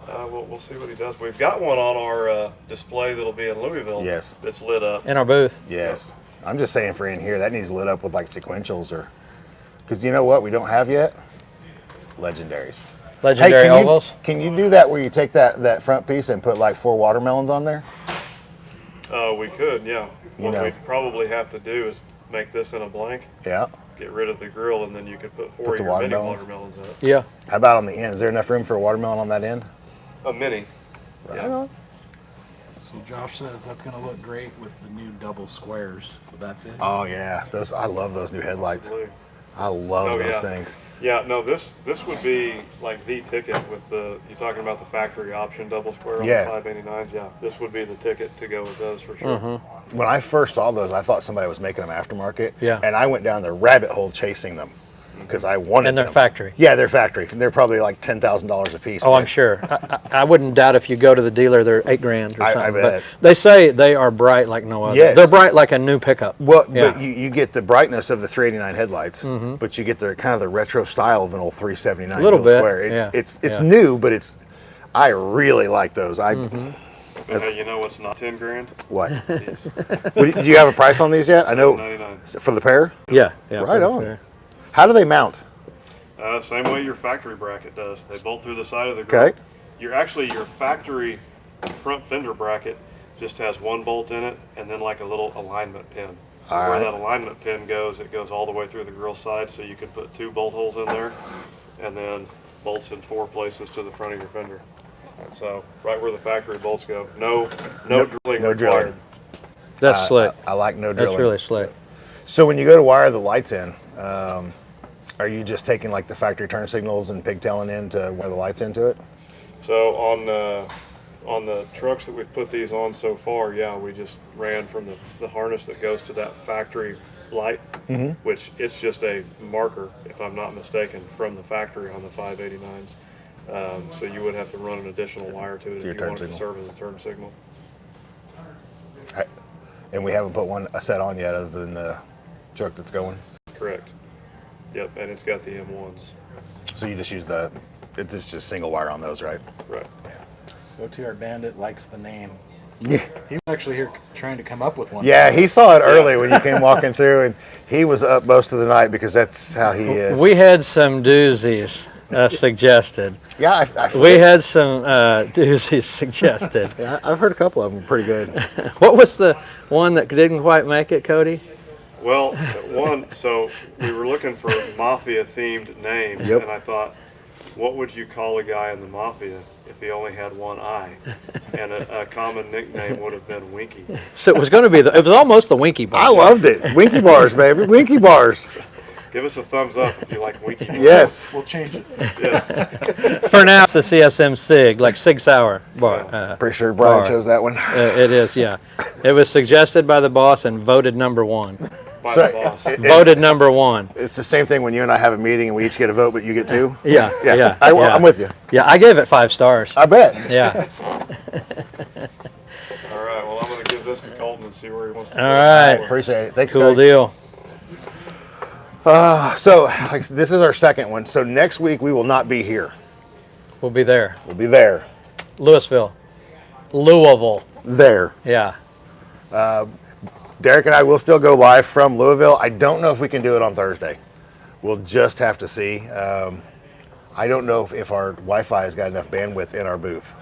D: We'll see what he does. We've got one on our display that'll be in Louisville.
B: Yes.
D: It's lit up.
A: In our booth.
B: Yes. I'm just saying for in here, that needs lit up with like sequentials or, because you know what we don't have yet? Legendaries.
A: Legendary ovals.
B: Can you do that where you take that front piece and put like 4 watermelons on there?
D: We could, yeah. What
B: know.
D: we'd probably have to do is make this in a blank,
B: Yeah.
D: get rid of the grill, and then you could put 4
B: Put
D: of
B: the
D: your mini
B: watermelons.
D: watermelons in it.
A: Yeah.
B: How about on the end? Is there enough room for a watermelon on that end?
D: A mini.
B: Right
D: Yeah.
B: on.
C: So Josh says that's going to look great with the new double squares. Would that fit?
B: Oh yeah, I love those new headlights.
D: Absolutely.
B: I love
D: Oh,
B: those
D: yeah.
B: things.
D: Yeah, no, this would be like the ticket with you're talking about the factory option double square on
B: Yeah.
D: the 589s. Yeah, this would be the ticket to go with those for sure.
B: When I first saw those, I thought somebody was making them aftermarket.
A: Yeah.
B: And I went down the rabbit hole chasing them. because I wanted
A: And they're
B: them.
A: factory.
B: Yeah, they're factory. And they're probably like $10,000 a piece.
A: Oh, I'm
B: but
A: sure. I wouldn't doubt if you go to the dealer, they're $8,000 or
B: I
A: something.
B: bet.
A: But they say they are bright like no other.
B: Yes.
A: They're bright like a new pickup.
B: Well,
A: Yeah.
B: but you get the brightness of the 389 headlights, but you get the kind of the retro style of an old 379
A: A little
B: Mill
A: bit,
B: Square.
A: yeah,
B: It's
A: yeah.
B: new, but I really like those.
D: But hey, you know what's not 10 grand?
B: What?
D: These.
B: Well, do you have a price on these yet? I know
D: 99.
B: for the pair.
A: Yeah.
B: Right on. How do they mount?
D: Same way your factory bracket does. They bolt through the side of the grill.
B: Okay.
D: Your factory front fender bracket just has one bolt in it, and then like a little alignment pin. So
B: All
D: where
B: right.
D: that alignment pin goes, it goes all the way through the grill side, so you can put 2 bolt holes in there, and then bolts in 4 places to the front of your fender. So right where the factory bolts go, no drilling
B: no
D: required.
B: drilling.
A: That's slick.
B: I like no drilling.
A: That's really slick.
B: So when you go to wire the lights in, are you just taking like the factory turn signals and pigtailing in to wire the lights into it?
D: So on the trucks that we've put these on so far, yeah, we just ran from the harness that goes to that factory light, which it's just a marker, if I'm not mistaken, from the factory on the 589s. So you would have to run an additional wire to it
B: Your
D: if you
B: turn
D: wanted to
B: signal.
D: serve as a turn signal.
B: And we haven't put a set on yet other than the truck that's going.
D: Correct. Yep, and it's got the M1s.
B: So you just use it's just single wire on those, right?
D: Right.
C: OTR Bandit likes the name.
B: Yeah.
C: He was actually here trying to come up with one.
B: Yeah, he saw it early when you came walking through, and he was up most of the night because that's how he is.
A: We had some doozies suggested.
B: Yeah,
A: We had some doozies suggested.
B: Yeah, I've heard a couple of them pretty good.
A: What was the one that didn't quite make it, Cody?
D: Well, so we were looking for mafia-themed names,
B: Yep.
D: and I thought, what would you call a guy in the mafia if he only had one eye? And a common nickname would have been Winky.
A: So it was going to be it was almost the Winky Bar.
B: I loved it. Winky bars, baby. Winky bars.
D: Give us a thumbs up if you like Winky.
B: Yes.
C: We'll change it.
D: Yeah.
A: For now, it's the CSM Sig, like Sig Sauer bar.
B: Pretty sure Bryan
A: bar.
B: chose that one.
A: It is, yeah. It was suggested by the boss and voted number 1.
D: By
B: So,
D: the boss.
A: Voted number 1.
B: It's the same thing when you and I have a meeting and we each get a vote, but you get 2.
A: Yeah,
B: Yeah,
A: yeah.
B: I'm with you.
A: Yeah, I gave it 5 stars.
B: I bet.
A: Yeah.
D: All right, well, I'm going to give this to Colton and see where he wants to
A: All
D: go.
A: right.
B: Appreciate it. Thanks,
A: Cool
B: Cody.
A: deal.
B: So this is our second one. So next week we will not be here.
A: We'll be there.
B: We'll be there.
A: Louisville. Louisville.
B: There.
A: Yeah.
B: Derek and I will still go live from Louisville. I don't know if we can do it on Thursday. We'll just have to see. I don't know if our Wi-Fi has got enough bandwidth in our booth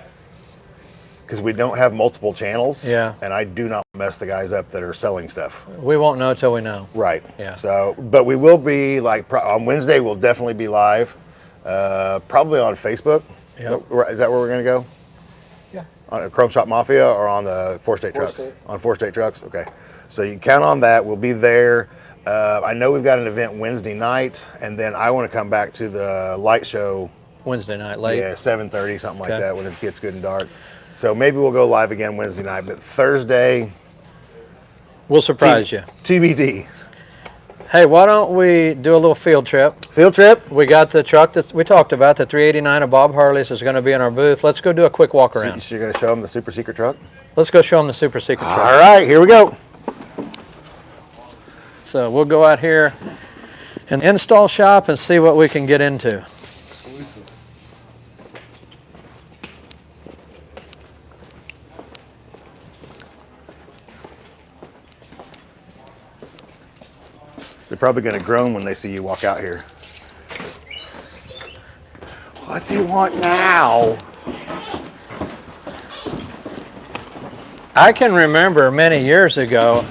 B: because we don't have multiple channels.
A: Yeah.
B: And I do not mess the guys up that are selling stuff.
A: We won't know till we know.
B: Right.
A: Yeah.
B: So, but we will be on Wednesday. We'll definitely be live. Probably on Facebook.
A: Yep.
B: Is that where we're going to go?
C: Yeah.
B: On a Chrome Shop Mafia or on the 4-State
C: Four
B: trucks?
C: State.
B: On 4-State trucks. Okay. So you can count on that. We'll be there. I know we've got an event Wednesday night, and then I want to come back to the light show.
A: Wednesday night, late.
B: Yeah, 7:30, something like
A: Okay.
B: that, when it gets good and dark. So maybe we'll go live again Wednesday night, but Thursday,
A: We'll surprise you.
B: TBD.
A: Hey, why don't we do a little field trip?
B: Field trip.
A: We got the truck that we talked about, the 389 of Bob Harley's is going to be in our booth. Let's go do a quick walk around.
B: So you're going to show them the super secret truck?
A: Let's go show them the super secret truck.
B: All right, here we go.
A: So we'll go out here and install shop and see what we can get into.
B: They're probably going to groan when they see you walk out here. What's he want now?
A: I can remember many years ago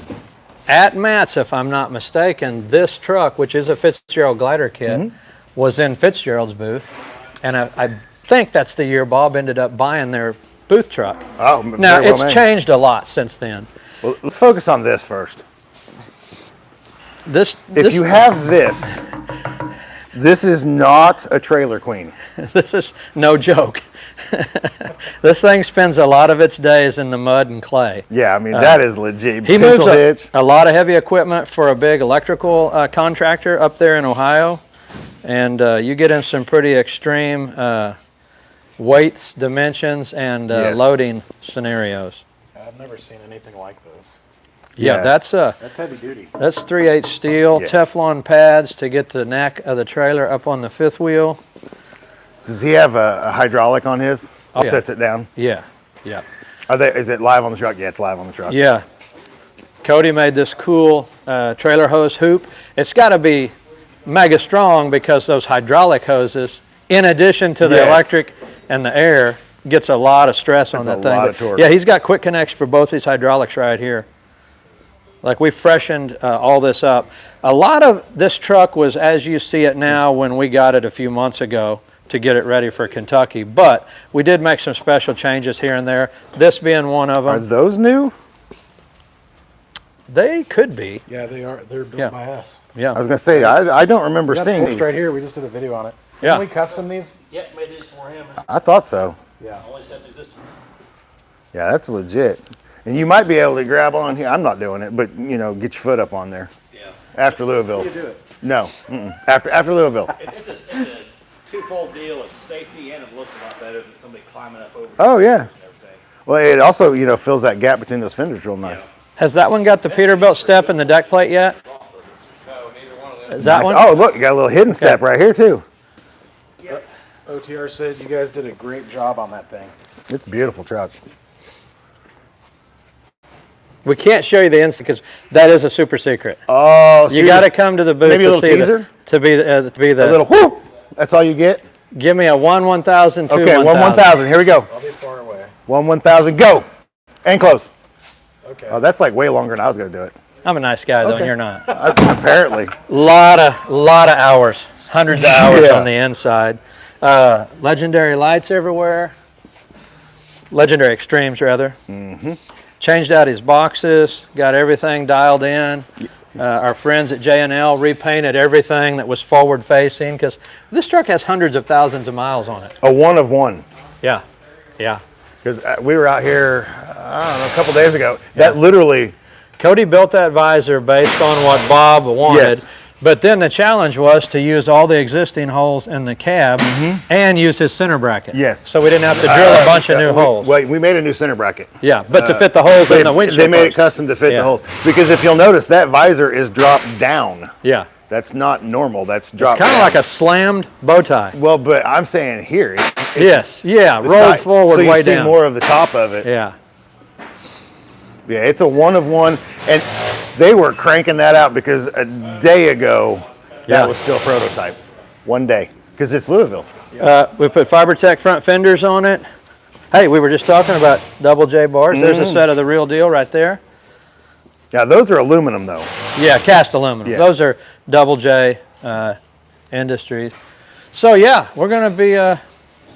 A: at Matt's, if I'm not mistaken, this truck, which is a Fitzgerald glider kit, was in Fitzgerald's booth. And I think that's the year Bob ended up buying their booth truck.
B: Oh,
A: Now,
B: very well
A: it's
B: made.
A: changed a lot since then.
B: Well, let's focus on this first.
A: This
B: If you have this, this is not a trailer queen.
A: this is no joke. This thing spends a lot of its days in the mud and clay.
B: Yeah, I mean, that is legit.
A: He moves
B: Pintle hitch.
A: a lot of heavy equipment for a big electrical contractor up there in Ohio. and you get in some pretty extreme weights, dimensions, and
B: Yes.
A: loading scenarios.
C: I've never seen anything like this.
A: Yeah,
B: Yeah.
A: that's
C: That's heavy duty.
A: 3/8 steel,
B: Yeah.
A: Teflon pads to get the neck of the trailer up on the fifth wheel.
B: Does he have a hydraulic on his?
A: Oh, yeah.
B: Sets it down.
A: Yeah, yeah,
B: Is it live on the truck? Yeah, it's live on the truck.
A: yeah. Cody made this cool trailer hose hoop. It's got to be mega strong because those hydraulic hoses, in addition to the
B: Yes.
A: electric and the air, gets a lot of stress on
B: That's
A: that
B: a
A: thing.
B: lot
A: But
B: of torque.
A: yeah, he's got quick connects for both these hydraulics right here. Like we freshened all this up. A lot of this truck was as you see it now when we got it a few months ago to get it ready for Kentucky. But we did make some special changes here and there. This being one of
B: Are
A: them.
B: those new?
A: They could be.
C: Yeah, they are. They're built
A: Yeah.
C: by us.
A: Yeah.
B: I was gonna say I don't remember
C: We got
B: seeing
C: post
B: these.
C: right here. We just did a video on it.
A: Yeah.
C: Didn't we custom these?
E: Yep, made these for him.
B: I thought so.
C: Yeah.
E: Only set in existence.
B: Yeah, that's legit. And you might be able to grab on here. I'm not doing it, but get your foot up on there.
E: Yeah.
B: After Louisville.
C: You do it.
B: No, after Louisville.
E: It's a twofold deal. It's safety and it looks a lot better than somebody climbing up over
B: Oh yeah.
E: and everything.
B: Well, it also fills that gap between those fenders real nice.
A: Has that one got the Peterbilt step in the deck plate yet?
D: No, neither one of them.
A: Is that
B: Nice.
A: one?
B: Oh look, you got a little hidden step right here too.
C: OTR said you guys did a great job on that thing.
B: It's a beautiful truck.
A: We can't show you the instant because that is a super secret.
B: Oh,
A: You got to come to the booth
B: maybe a
A: to
B: little
A: see
B: teaser?
A: to be the
B: a little whoop. That's all you get.
A: Give me a 1/1000, 2
B: Okay, 1/1000. Here we go.
C: I'll be far away.
B: 1/1000. Go. And close.
C: Okay.
B: Oh, that's like way longer than I was gonna do it.
A: I'm a nice guy though,
B: Okay.
A: and you're not.
B: Apparently.
A: Lot of hours, hundreds of hours
B: Yeah.
A: on the inside. Legendary lights everywhere. Legendary Extremes rather. Mm-hmm. Changed out his boxes, got everything dialed in. Our friends at J&L repainted everything that was forward facing because this truck has hundreds of thousands of miles on it.
B: A one of one.
A: Yeah, yeah.
B: Because we were out here, I don't know, a couple days ago. That literally,
A: Cody built that visor based on what Bob wanted.
B: Yes.
A: But then the challenge was to use all the existing holes in the cab and use his center bracket.
B: Yes.
A: So we didn't have to drill a bunch of new holes.
B: we made a new center bracket.
A: Yeah, but to fit the holes in the windshield.
B: They made it
A: post.
B: custom to fit
A: Yeah.
B: the holes. Because if you'll notice, that visor is dropped down.
A: Yeah.
B: That's not normal. That's dropped
A: Kind of
B: down.
A: like a slammed bow tie.
B: Well, but I'm saying here,
A: Yes. Yeah.
B: the
A: Rolled
B: side,
A: forward
B: so you
A: way
B: see
A: down.
B: more of the top of it.
A: Yeah.
B: Yeah, it's a one of one, and they were cranking that out because a day ago
A: Yeah.
B: that was still prototype. One day, because it's Louisville.
A: We put FiberTech front fenders on it. Hey, we were just talking about double J bars. There's a set of the real deal right there.
B: Now those are aluminum though.
A: Yeah, cast aluminum.
B: Yeah.
A: Those are double J Industries. So yeah, we're going to be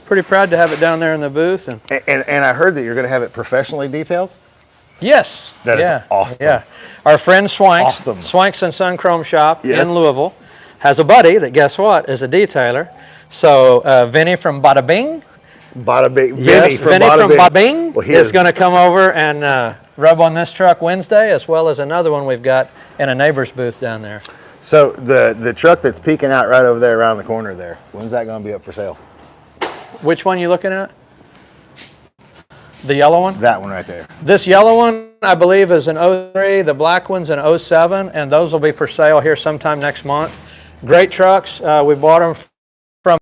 A: pretty proud to have it down there in the booth. And
B: And I heard that you're going to have it professionally detailed.
A: yes,
B: That is
A: yeah,
B: awesome.
A: Yeah, our friend Swanks,
B: Awesome.
A: Swanks and Sun Chrome Shop
B: Yes.
A: in Louisville, has a buddy that guess what is a detailer. So Vinny from Bada Bing.
B: Bada Bing.
A: Yes, Vinny from Bada Bing
B: Well, he
A: is going to come over and rub on this truck Wednesday, as well as another one we've got in a neighbor's booth down there.
B: So the truck that's peeking out right over there around the corner there, when's that going to be up for sale?
A: Which one you looking at? The yellow one?
B: That one right there.
A: This yellow one, I believe, is an 03. The black one's an 07, and those will be for sale here sometime next month. Great trucks. We bought them from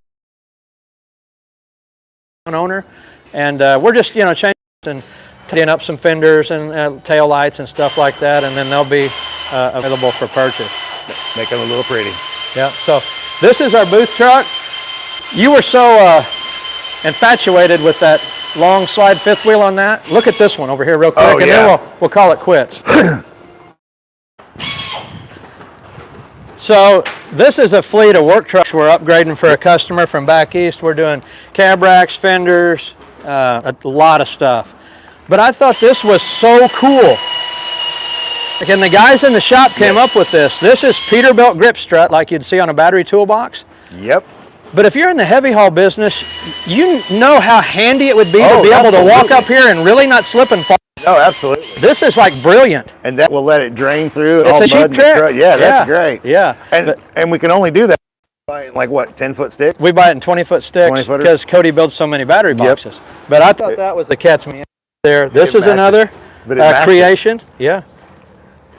A: an owner, and we're just, changing and tying up some fenders and tail lights and stuff like that, and then they'll be available for purchase.
B: Make them a little pretty.
A: Yeah. So this is our booth truck. You were so infatuated with that long slide fifth wheel on that. Look at this one over here real quick,
B: Oh,
A: and
B: yeah.
A: then we'll call it quits. So this is a fleet of work trucks we're upgrading for a customer from back east. We're doing cab racks, fenders, a lot of stuff. But I thought this was so cool. And the guys in the shop came up with this. This is Peterbilt grip strut like you'd see on a battery toolbox.
B: Yep.
A: But if you're in the heavy haul business, you know how handy it would be to
B: Oh,
A: be able to walk
B: absolutely.
A: up here and really not slip and fall.
B: No, absolutely.
A: This is like brilliant.
B: And that will let it drain through.
A: It's
B: all
A: a
B: mud
A: cheap
B: and
A: trick.
B: Yeah, that's great.
A: Yeah.
B: And we can only do that Buying like what, 10-foot stick?
A: We buy it in 20-foot sticks
B: 20-footers?
A: because Cody builds so many battery boxes. But I thought that was the cat's meow there. This
B: It
A: is
B: matches.
A: another
B: But it matches.
A: creation. Yeah.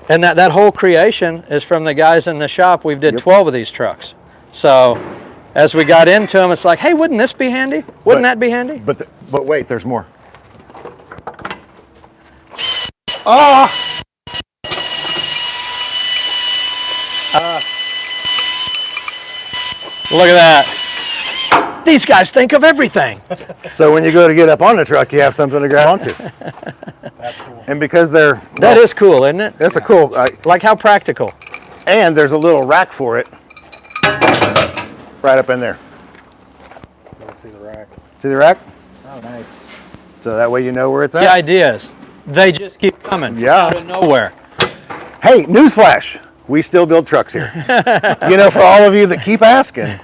A: And that whole creation is from the guys in the shop. We've did 12 of these trucks. So as we got into them, it's like, hey, wouldn't this be handy? Wouldn't that be handy?
B: But wait, there's more. Oh!
A: Look at that. These guys think of everything.
B: So when you go to get up on the truck, you have something to grab onto.
C: That's cool.
B: And because they're...
A: That is cool, isn't it?
B: That's a cool...
A: Like how practical.
B: and there's a little rack for it. Right up in there.
C: Let's see the rack.
B: See the rack?
C: Oh, nice.
B: So that way you know where it's at.
A: The idea is they just keep coming out of nowhere.
B: Hey, newsflash. We still build trucks here. You know, for all of you that keep asking,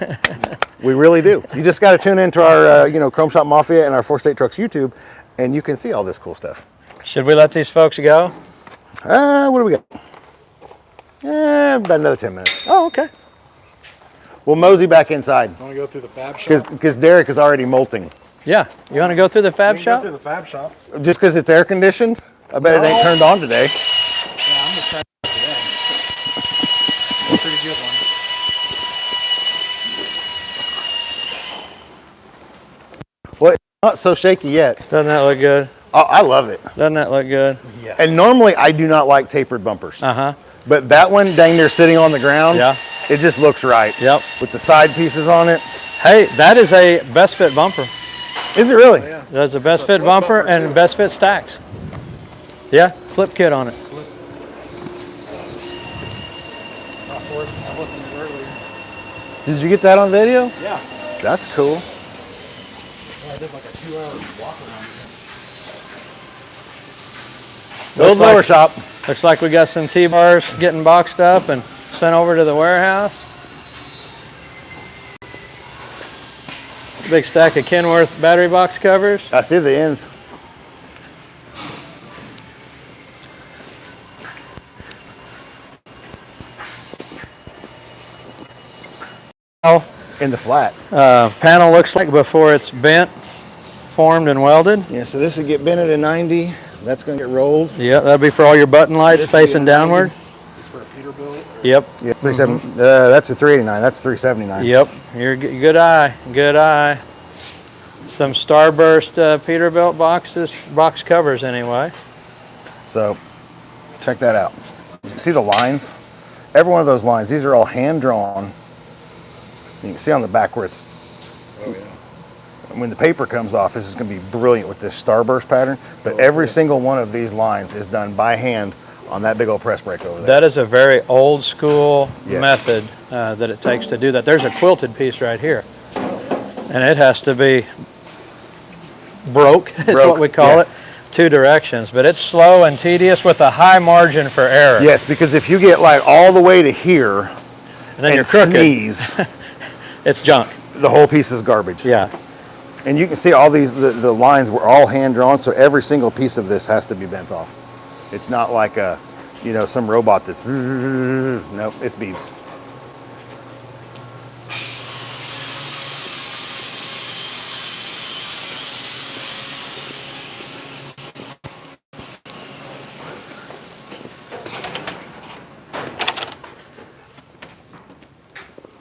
B: we really do. You just got to tune into our, Chrome Shop Mafia and our 4State Trucks YouTube, and you can see all this cool stuff.
A: Should we let these folks go?
B: What do we got? About another 10 minutes.
A: Oh, okay.
B: We'll mosey back inside
C: Want to go through the fab shop?
B: because Derek is already molting.
A: Yeah. You want to go through the fab
C: We can go
A: shop?
C: through the fab shop.
B: Just because it's air conditioned, I bet it ain't turned on today.
C: Yeah, I'm just trying to today. Pretty good one.
B: Well, it's not so shaky yet.
A: Doesn't that look good?
B: Oh, I love it.
A: Doesn't that look good?
C: Yeah.
B: And normally I do not like tapered bumpers.
A: Uh-huh.
B: But that one, dang near sitting on the ground,
A: Yeah.
B: it just looks right.
A: Yep.
B: With the side pieces on it.
A: Hey, that is a best fit bumper.
B: Is it really?
C: Yeah.
A: There's a best fit
C: flip
A: bumper
C: bumper,
A: and
C: too.
A: best fit stacks. Yeah, flip kit on it.
C: Not forced to flip them earlier.
B: Did you get that on video?
C: Yeah.
B: That's cool.
C: Well, I did like a 2-hour walk around.
B: Build lower
A: like-
B: shop.
A: Looks like we got some T-bars getting boxed up and sent over to the warehouse. Big stack of Kenworth battery box covers.
B: I see the ends. In the flat.
A: Panel looks like before it's bent, formed and welded.
B: Yeah, so this would get bent at a 90. That's going to get rolled.
A: Yeah, that'll be for all your button lights
B: This will be
A: facing
B: a
A: downward.
C: It's for a Peterbilt.
A: Yep,
B: Yeah, 37. That's a 389. That's 379.
A: yep. You're good eye, good eye. Some Starburst Peterbilt box covers anyway.
B: So, check that out. See the lines? Every one of those lines, these are all hand drawn. You can see on the back where it's,
C: Oh, yeah.
B: when the paper comes off, this is going to be brilliant with this starburst pattern. But every single one of these lines is done by hand on that big old press brake over there.
A: That is a very old school
B: Yes.
A: method that it takes to do that. There's a quilted piece right here. And it has to be broke, is
B: Broke,
A: what we call
B: yeah.
A: it. 2 directions, but it's slow and tedious with a high margin for error.
B: Yes, because if you get like all the way to here
A: And then you're
B: and
A: crooked.
B: sneeze,
A: It's junk.
B: the whole piece is garbage.
A: Yeah.
B: And you can see all these, the lines were all hand drawn, so every single piece of this has to be bent off. It's not like a, some robot that's, nope, it's beads.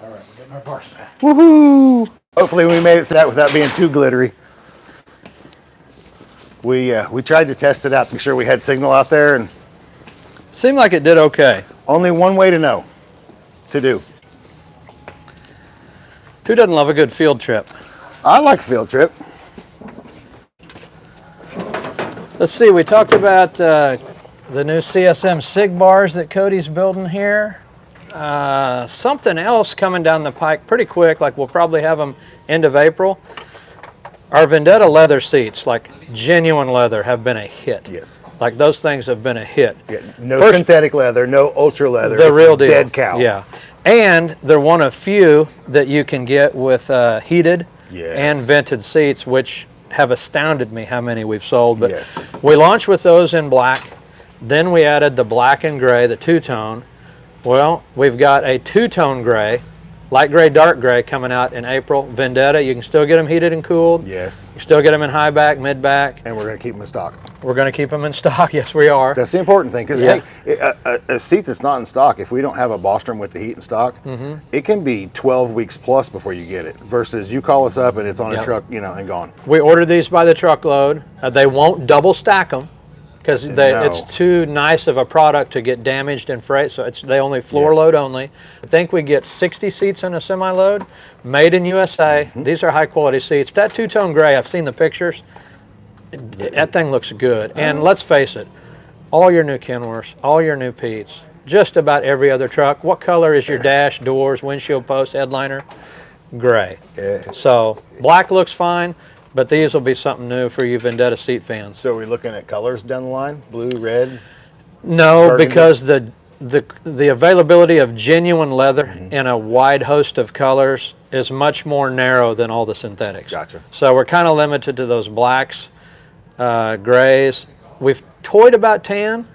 C: All right, we're getting our bars back.
B: Woohoo! Hopefully we made it through that without being too glittery. We tried to test it out to make sure we had signal out there, and
A: Seemed like it did okay.
B: only one way to know, to do.
A: Who doesn't love a good field trip?
B: I like a field trip.
A: Let's see, we talked about the new CSM SIG bars that Cody's building here. Something else coming down the pike pretty quick, like we'll probably have them end of April. Our Vendetta leather seats, like genuine leather, have been a hit.
B: Yes.
A: Like those things have been a hit.
B: Yeah, no
A: First-
B: synthetic leather, no ultra leather.
A: The
B: it's
A: real
B: a
A: deal.
B: dead cow.
A: Yeah. And they're one of few that you can get with heated
B: Yes.
A: and vented seats, which have astounded me how many we've sold. But
B: Yes.
A: we launched with those in black. Then we added the black and gray, the two-tone. Well, we've got a two-tone gray Light gray, dark gray coming out in April. Vendetta, you can still get them heated and cooled.
B: Yes.
A: You can still get them in high back, mid back.
B: And we're going to keep them in stock.
A: We're going to keep them in stock. Yes, we are.
B: That's the important thing, because
A: Yeah.
B: a seat that's not in stock, if we don't have a Bossman with the heat in stock, it can be 12 weeks plus before you get it, versus you call us up and it's on a truck, and gone.
A: We ordered these by the truckload. They won't double stack them because it's too nice of a product to get damaged in freight, so they only floor load only. I think we get 60 seats in a semi-load, made in USA. These are high quality seats. That two-tone gray, I've seen the pictures. That thing looks good. And let's face it, all your new Kenworths, all your new Pete's, just about every other truck, what color is your dash, doors, windshield post, headliner? Gray. So black looks fine, but these will be something new for you Vendetta seat fans.
B: So we're looking at colors down the line, blue, red?
A: No,
B: burgundy?
A: because the availability of genuine leather in a wide host of colors is much more narrow than all the synthetics.
B: Gotcha.
A: So we're kind of limited to those blacks, grays. We've toyed about tan,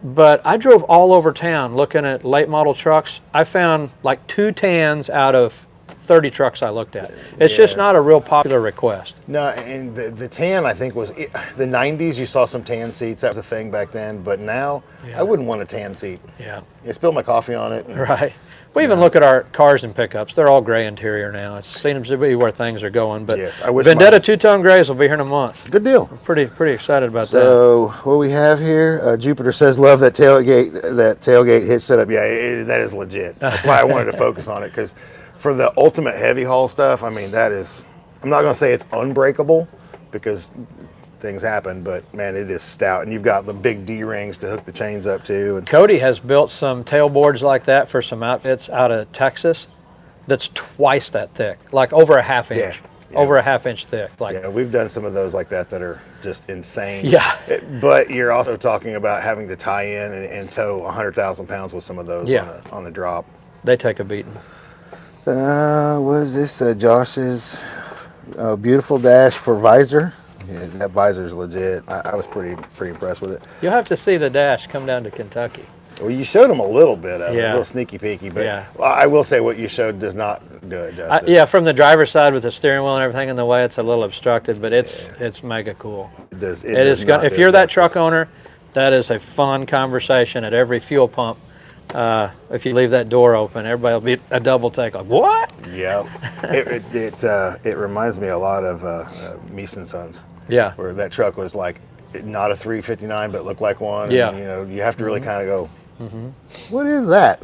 A: but I drove all over town looking at late model trucks. I found like 2 tans out of 30 trucks I looked at. It's just not a real popular request.
B: No, and the tan, I think, was the 90s. You saw some tan seats. That was a thing back then. But now, I wouldn't want a tan seat.
A: Yeah.
B: You spill my coffee on it.
A: Right. We even look at our cars and pickups. They're all gray interior now. It seems to be where things are going. But
B: Yes, I wish
A: Vendetta two-tone grays will be here in a month.
B: Good deal.
A: Pretty excited about that.
B: So what we have here, Jupiter says, love that tailgate hitch setup. Yeah, that is legit. That's why I wanted to focus on it, because for the ultimate heavy haul stuff, I mean, that is, I'm not going to say it's unbreakable, because things happen, but man, it is stout. And you've got the big D-rings to hook the chains up to. And
A: Cody has built some tailboards like that for some outfits out of Texas that's twice that thick, like over a half inch.
B: Yeah.
A: Over a half inch thick.
B: yeah, we've done some of those like that are just insane.
A: Yeah.
B: But you're also talking about having to tie in and tow 100,000 pounds with some of those on a drop.
A: They take a beating.
B: What is this? Josh's beautiful dash for visor. Yeah, that visor is legit. I was pretty impressed with it.
A: You'll have to see the dash come down to Kentucky.
B: Well, you showed them a little bit of it, a
A: Yeah.
B: little sneaky peeky, but
A: Yeah.
B: I will say what you showed does not do it justice.
A: Yeah, from the driver's side with the steering wheel and everything in the way, it's a little obstructed, but it's mega cool.
B: It does
A: If
B: do
A: you're
B: it
A: that
B: justice.
A: truck owner, that is a fun conversation at every fuel pump. If you leave that door open, everybody will be a double take, like, what?
B: Yeah, it reminds me a lot of Meese & Sons.
A: Yeah.
B: Where that truck was like not a 359, but looked like one.
A: Yeah.
B: And, you have to really kind of go, what is that?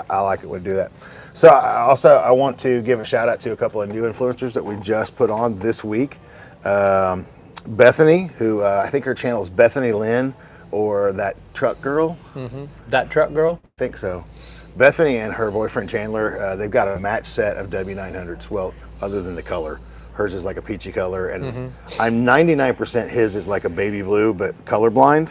B: I like it when we do that. So I want to give a shout out to a couple of new influencers that we just put on this week. Bethany, who I think her channel is Bethany Lynn, or That Truck Girl.
A: That truck girl?
B: I think so. Bethany and her boyfriend Chandler, they've got a match set of W900s. Well, other than the color. Hers is like a peachy color, and I'm 99% his is like a baby blue, but colorblind.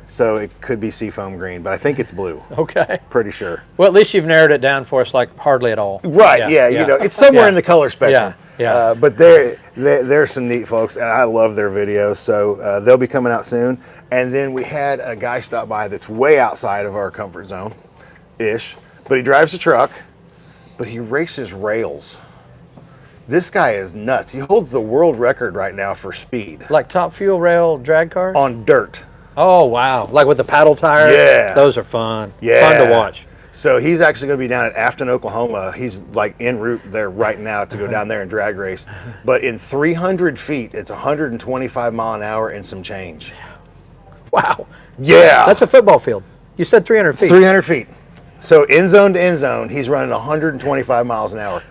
B: So it could be seafoam green, but I think it's blue.
A: Okay.
B: Pretty sure.
A: Well, at least you've narrowed it down for us, like hardly at all.
B: Right, yeah. It's somewhere
A: Yeah.
B: in the color spectrum.
A: Yeah.
B: But they're some neat folks, and I love their videos, so they'll be coming out soon. And then we had a guy stop by that's way outside of our comfort zone-ish, but he drives a truck, but he races rails. This guy is nuts. He holds the world record right now for speed.
A: Like top fuel rail drag car?
B: On dirt.
A: Oh, wow. Like with the paddle tires?
B: Yeah.
A: Those are fun.
B: Yeah.
A: Fun to watch.
B: So he's actually going to be down at Afton, Oklahoma. He's like en route there right now to go down there and drag race. But in 300 feet, it's 125 mile an hour and some change.
A: Wow.
B: Yeah.
A: That's a football field. You said 300 feet.
B: 300 feet. So end zone to end zone, he's running 125 miles an hour.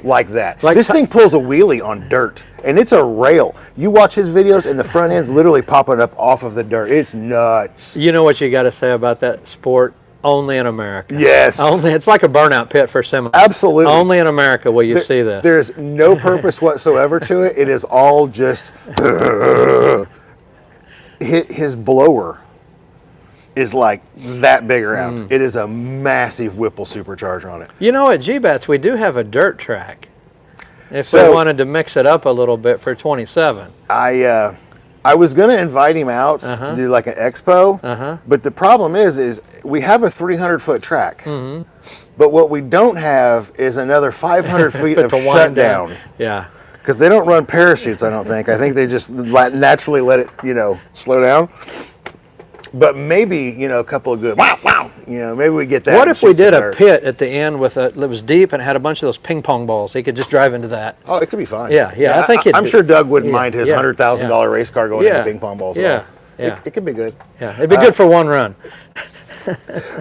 B: Like that.
A: Like
B: this thing pulls a wheelie on dirt, and it's a rail. You watch his videos, and the front end's literally popping up off of the dirt. It's nuts.
A: You know what you got to say about that sport? Only in America.
B: Yes.
A: It's like a burnout pit for semi.
B: Absolutely.
A: Only in America will you see this.
B: There's no purpose whatsoever to it. It is all just his blower is like that big around. It is a massive Whipple supercharger on it.
A: You know, at G-Bats, we do have a dirt track. If
B: So-
A: we wanted to mix it up a little bit for 27.
B: I I was going to invite him out to do like an expo, but the problem is we have a 300-foot track, but what we don't have is another 500 feet of shutdown.
A: Yeah.
B: Because they don't run parachutes, I don't think. I think they just naturally let it, slow down. But maybe, a couple of good, wow, maybe we get that.
A: What if we did a pit at the end that was deep and had a bunch of those ping pong balls? He could just drive into that.
B: Oh, it could be fine.
A: Yeah. I think
B: I'm sure Doug wouldn't mind his $100,000 race car going into ping pong balls.
A: Yeah.
B: It could be good.
A: Yeah, it'd be good for one run.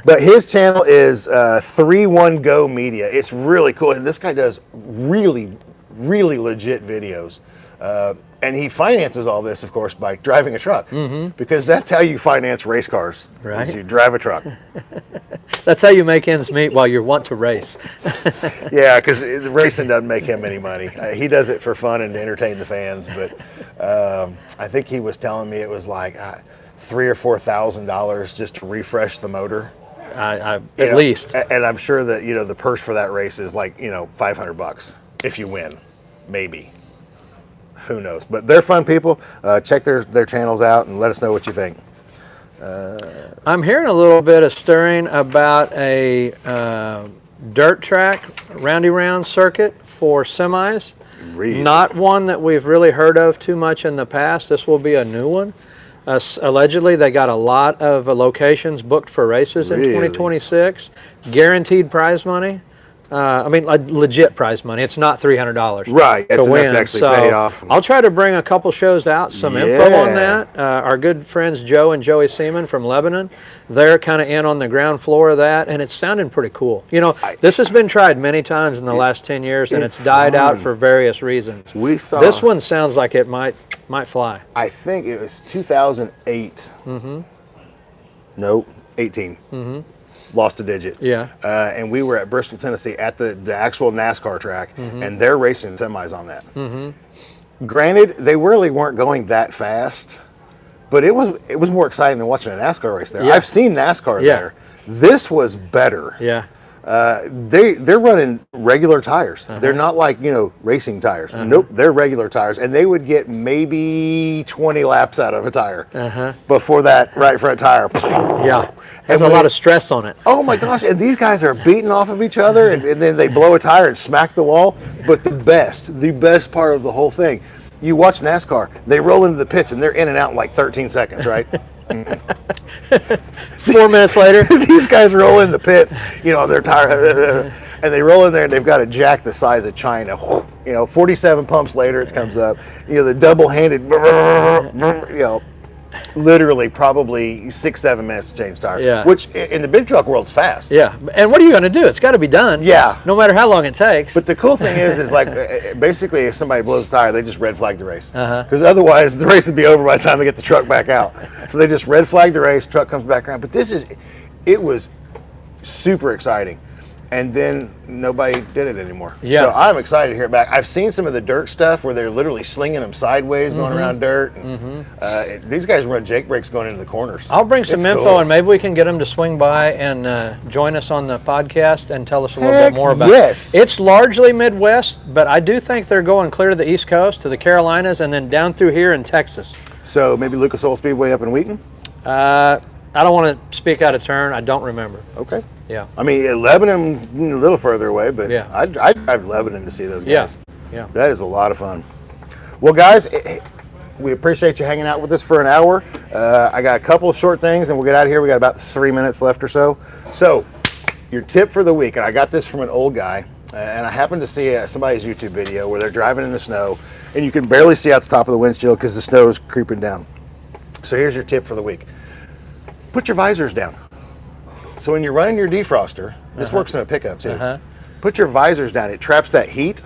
B: But his channel is 31 Go Media. It's really cool. And this guy does really, really legit videos. And he finances all this, of course, by driving a truck. Because that's how you finance race cars.
A: Right.
B: Is you drive a truck.
A: That's how you make ends meet while you want to race.
B: Yeah, because racing doesn't make him any money. He does it for fun and to entertain the fans. But I think he was telling me it was like $3,000 or $4,000 just to refresh the motor.
A: At least.
B: And I'm sure that the purse for that race is like $500 if you win, maybe. Who knows? But they're fun people. Check their channels out and let us know what you think.
A: I'm hearing a little bit of stirring about a dirt track, roundy round circuit for semis.
B: Really?
A: Not one that we've really heard of too much in the past. This will be a new one. Allegedly, they got a lot of locations booked for races in 2026. Guaranteed prize money. Legit prize money. It's not $300.
B: Right. It's
A: to
B: enough
A: win.
B: to actually pay off.
A: I'll try to bring a couple shows out, some info on that. Our good friends Joe and Joey Seaman from Lebanon, they're kind of in on the ground floor of that, and it's sounding pretty cool. This has been tried many times in the last 10 years, and it's died out for various reasons.
B: We saw
A: this one sounds like it might fly.
B: I think it was 2008. Nope, 18. Lost a digit.
A: Yeah.
B: And we were at Bristol, Tennessee at the actual NASCAR track, and they're racing semis on that. Granted, they really weren't going that fast, but it was more exciting than watching a NASCAR race there.
A: Yeah.
B: I've seen NASCAR there. This was better.
A: Yeah.
B: They're running regular tires. They're not like racing tires. Nope, they're regular tires, and they would get maybe 20 laps out of a tire before that right front tire.
A: Yeah. Has a lot of stress on it.
B: Oh my gosh! And these guys are beating off of each other, and then they blow a tire and smack the wall. But the best part of the whole thing, you watch NASCAR. They roll into the pits and they're in and out in like 13 seconds, right?
A: 4 minutes later,
B: these guys roll in the pits, their tire, and they roll in there and they've got a jack the size of China. 47 pumps later, it comes up. The double-handed, literally probably 6-7 minutes to change tire.
A: Yeah.
B: Which in the big truck world's fast.
A: yeah. And what are you going to do? It's got to be done.
B: Yeah.
A: No matter how long it takes.
B: But the cool thing is like basically if somebody blows a tire, they just red flag the race. Because otherwise the race would be over by the time they get the truck back out. So they just red flag the race, truck comes back around. But it was super exciting. And then nobody did it anymore.
A: Yeah.
B: So I'm excited to hear it back. I've seen some of the dirt stuff where they're literally slinging them sideways, going around dirt. And, these guys run Jake brakes going into the corners.
A: I'll bring some
B: It's
A: info,
B: cool.
A: and maybe we can get them to swing by and join us on the podcast and tell us a little bit more about
B: yes.
A: it. It's largely Midwest, but I do think they're going clear to the East Coast, to the Carolinas, and then down through here in Texas.
B: So maybe Lucas Oil Speedway up in Wheaton?
A: I don't want to speak out of turn. I don't remember.
B: Okay.
A: Yeah.
B: I mean, Lebanon's a little further away, but
A: Yeah.
B: I'd drive to Lebanon to see those guys.
A: Yeah.
B: That is a lot of fun. Well, guys, we appreciate you hanging out with us for an hour. I got a couple of short things, and we'll get out of here. We got about 3 minutes left or so. So, your tip for the week, and I got this from an old guy, and I happened to see somebody's YouTube video where they're driving in the snow, and you can barely see out the top of the windshield because the snow is creeping down. So here's your tip for the week. Put your visors down. So when you're running your defroster, this works in a pickup too. Put your visors down. It traps that heat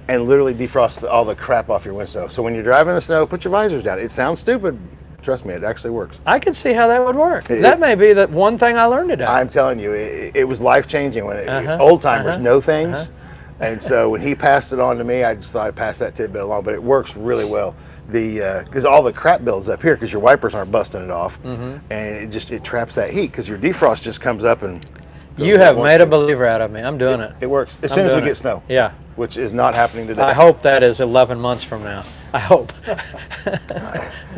B: and literally defrosts all the crap off your window. So when you're driving in the snow, put your visors down. It sounds stupid. Trust me, it actually works.
A: I can see how that would work. That may be the one thing I learned today.
B: I'm telling you, it was life-changing. When old timers know things. And so when he passed it on to me, I just thought I'd pass that tidbit along, but it works really well. Because all the crap builds up here because your wipers aren't busting it off, and it traps that heat because your defrost just comes up and.
A: You have made a believer out of me. I'm doing it.
B: It works as soon as we get snow.
A: Yeah.
B: Which is not happening today.
A: I hope that is 11 months from now. I hope.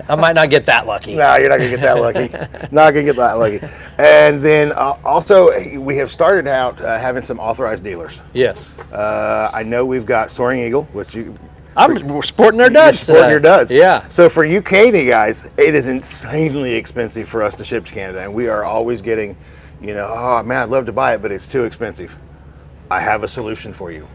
A: I might not get that lucky.
B: No, you're not gonna get that lucky. Not gonna get that lucky. And then also, we have started out having some authorized dealers.
A: Yes.
B: I know we've got Soaring Eagle, which
A: I'm sporting their
B: you're
A: duds
B: sporting
A: today.
B: your duds.
A: Yeah.
B: So for you Canadian guys, it is insanely expensive for us to ship to Canada, and we are always getting, oh man, I'd love to buy it, but it's too expensive. I have a solution for you.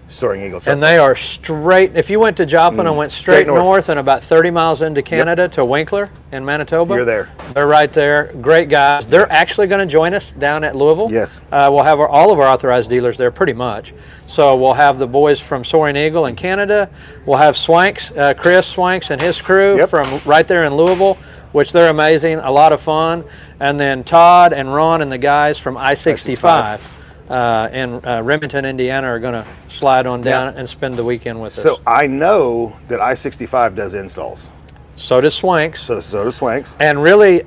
B: Soaring Eagle truck.
A: And they are straight. If you went to Joplin and went straight north and about 30 miles into Canada to Winkler in Manitoba,
B: You're there.
A: They're right there. Great guys. They're actually going to join us down at Louisville.
B: Yes.
A: We'll have all of our authorized dealers there pretty much. So we'll have the boys from Soaring Eagle in Canada. We'll have Swanks, Chris Swanks and his crew from right there in Louisville, which they're amazing, a lot of fun. And then Todd and Ron and the guys from I-65. In Remington, Indiana, are going to slide on down and spend the weekend with us.
B: So I know that I-65 does installs.
A: So does Swanks.
B: So does Swanks.
A: And really,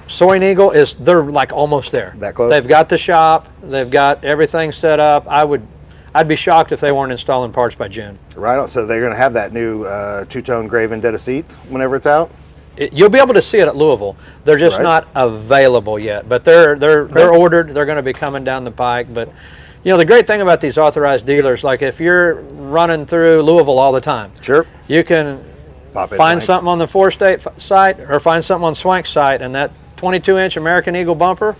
A: Soaring Eagle they're like almost there.
B: That close?
A: They've got the shop. They've got everything set up. I'd be shocked if they weren't installing parts by June.
B: Right on. So they're going to have that new two-tone gray Vendetta seat whenever it's out.
A: You'll be able to see it at Louisville. They're just not available yet, but they're ordered. They're going to be coming down the pike. But the great thing about these authorized dealers, like if you're running through Louisville all the time,
B: Sure.
A: you can
B: Pop in
A: find
B: Swanks.
A: something on the Four State site or find something on Swank's site, and that 22-inch American Eagle bumper,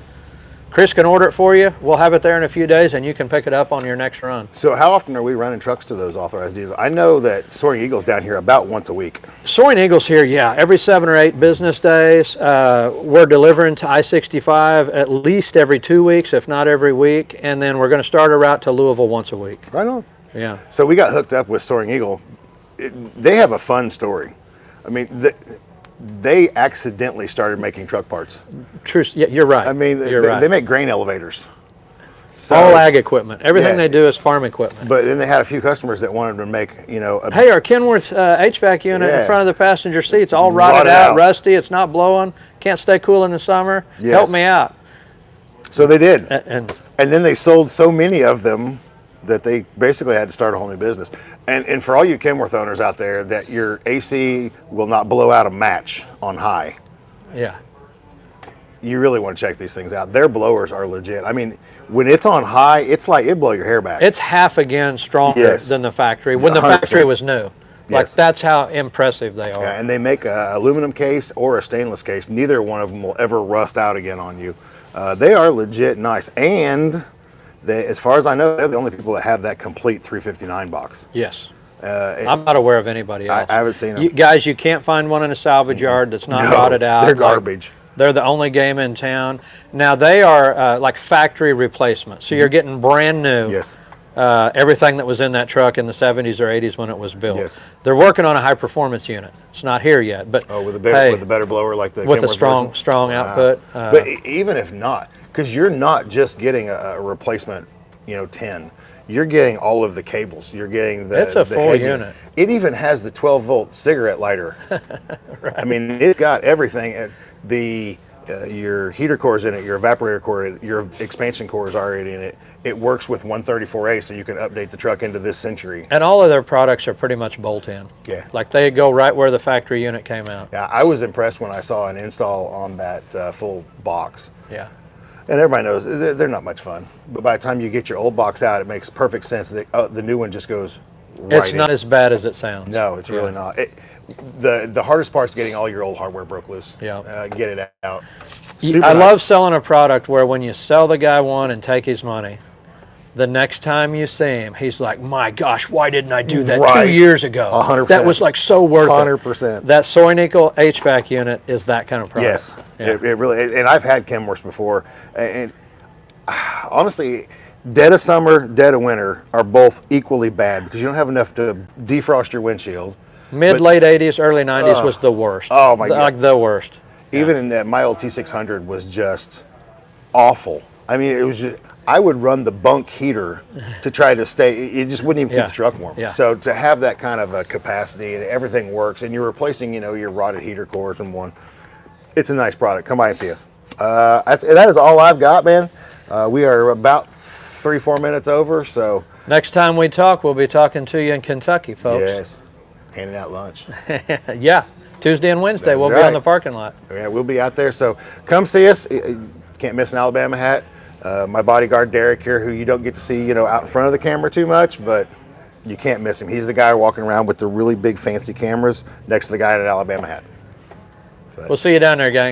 A: Chris can order it for you. We'll have it there in a few days, and you can pick it up on your next run.
B: So how often are we running trucks to those authorized dealers? I know that Soaring Eagle's down here about once a week.
A: Soaring Eagle's here, every 7 or 8 business days. We're delivering to I-65 at least every 2 weeks, if not every week, and then we're going to start a route to Louisville once a week.
B: Right on.
A: Yeah.
B: So we got hooked up with Soaring Eagle. They have a fun story. I mean, they accidentally started making truck parts.
A: True. Yeah, you're right.
B: I mean,
A: right.
B: they make grain elevators. So,
A: all ag equipment. Everything they do is farm equipment.
B: But then they had a few customers that wanted to make,
A: Hey, our Kenworth HVAC unit in front of the passenger seat's all rotted out, rusty. It's not blowing. Can't stay cool in the summer.
B: Yes.
A: Help me out.
B: So they did.
A: And
B: then they sold so many of them that they basically had to start a whole new business. And for all you Kenworth owners out there, that your AC will not blow out a match on high.
A: yeah.
B: You really want to check these things out. Their blowers are legit. I mean, when it's on high, it's like it'd blow your hair back.
A: It's half again stronger than the factory when the
B: 100%.
A: factory was new. Like
B: Yes.
A: that's how impressive they are.
B: And they make an aluminum case or a stainless case. Neither one of them will ever rust out again on you. They are legit nice. And they, as far as I know, they're the only people that have that complete 359 box.
A: Yes. I'm not aware of anybody else.
B: I haven't seen them.
A: Guys, you can't find one in a salvage yard that's not rotted out.
B: They're garbage.
A: They're the only game in town. Now, they are like factory replacements. So you're getting brand new.
B: Yes.
A: Everything that was in that truck in the 70s or 80s when it was built.
B: Yes.
A: They're working on a high performance unit. It's not here yet, but
B: with a better blower like the
A: with a
B: Kenworth
A: strong
B: version.
A: output.
B: But even if not, because you're not just getting a replacement, 10. You're getting all of the cables. You're getting the
A: It's a full
B: head
A: unit.
B: It even has the 12-volt cigarette lighter.
A: Right.
B: I mean, it's got everything. Your heater core's in it. Your evaporator core, your expansion core is already in it. It works with 134A, so you can update the truck into this century.
A: And all of their products are pretty much bolt-in.
B: Yeah.
A: Like they go right where the factory unit came out.
B: Yeah, I was impressed when I saw an install on that full box.
A: Yeah.
B: And everybody knows they're not much fun. But by the time you get your old box out, it makes perfect sense that the new one just goes right
A: It's not as bad as it sounds.
B: No, it's really not. The hardest part is getting all your old hardware broke loose.
A: Yeah.
B: Get it out.
A: I love selling a product where when you sell the guy one and take his money, the next time you see him, he's like, my gosh, why didn't I do that 2 years ago?
B: 100%.
A: That was like so worth
B: 100%.
A: it. That Soaring Eagle HVAC unit is that kind of product.
B: Yes,
A: Yeah.
B: it really. And I've had Kenworths before, and honestly, dead of summer, dead of winter are both equally bad because you don't have enough to defrost your windshield.
A: Late 80s, early 90s was the worst.
B: Oh, my God.
A: Like the worst.
B: Even in that, my old T600 was just awful. I mean, it was just, I would run the bunk heater to try to stay, it just wouldn't even keep the truck warm.
A: Yeah.
B: So to have that kind of a capacity and everything works, and you're replacing, your rotted heater cores in one, it's a nice product. Come by and see us. That is all I've got, man. We are about 3-4 minutes over, so.
A: Next time we talk, we'll be talking to you in Kentucky, folks.
B: Yes. handing out lunch.
A: Yeah, Tuesday and Wednesday
B: That's
A: we'll be
B: right.
A: on the parking lot.
B: Yeah, we'll be out there. So come see us. Can't miss an Alabama hat. My bodyguard Derek here, who you don't get to see, out in front of the camera too much, but you can't miss him. He's the guy walking around with the really big fancy cameras next to the guy in an Alabama hat.
A: We'll see you down there, gang.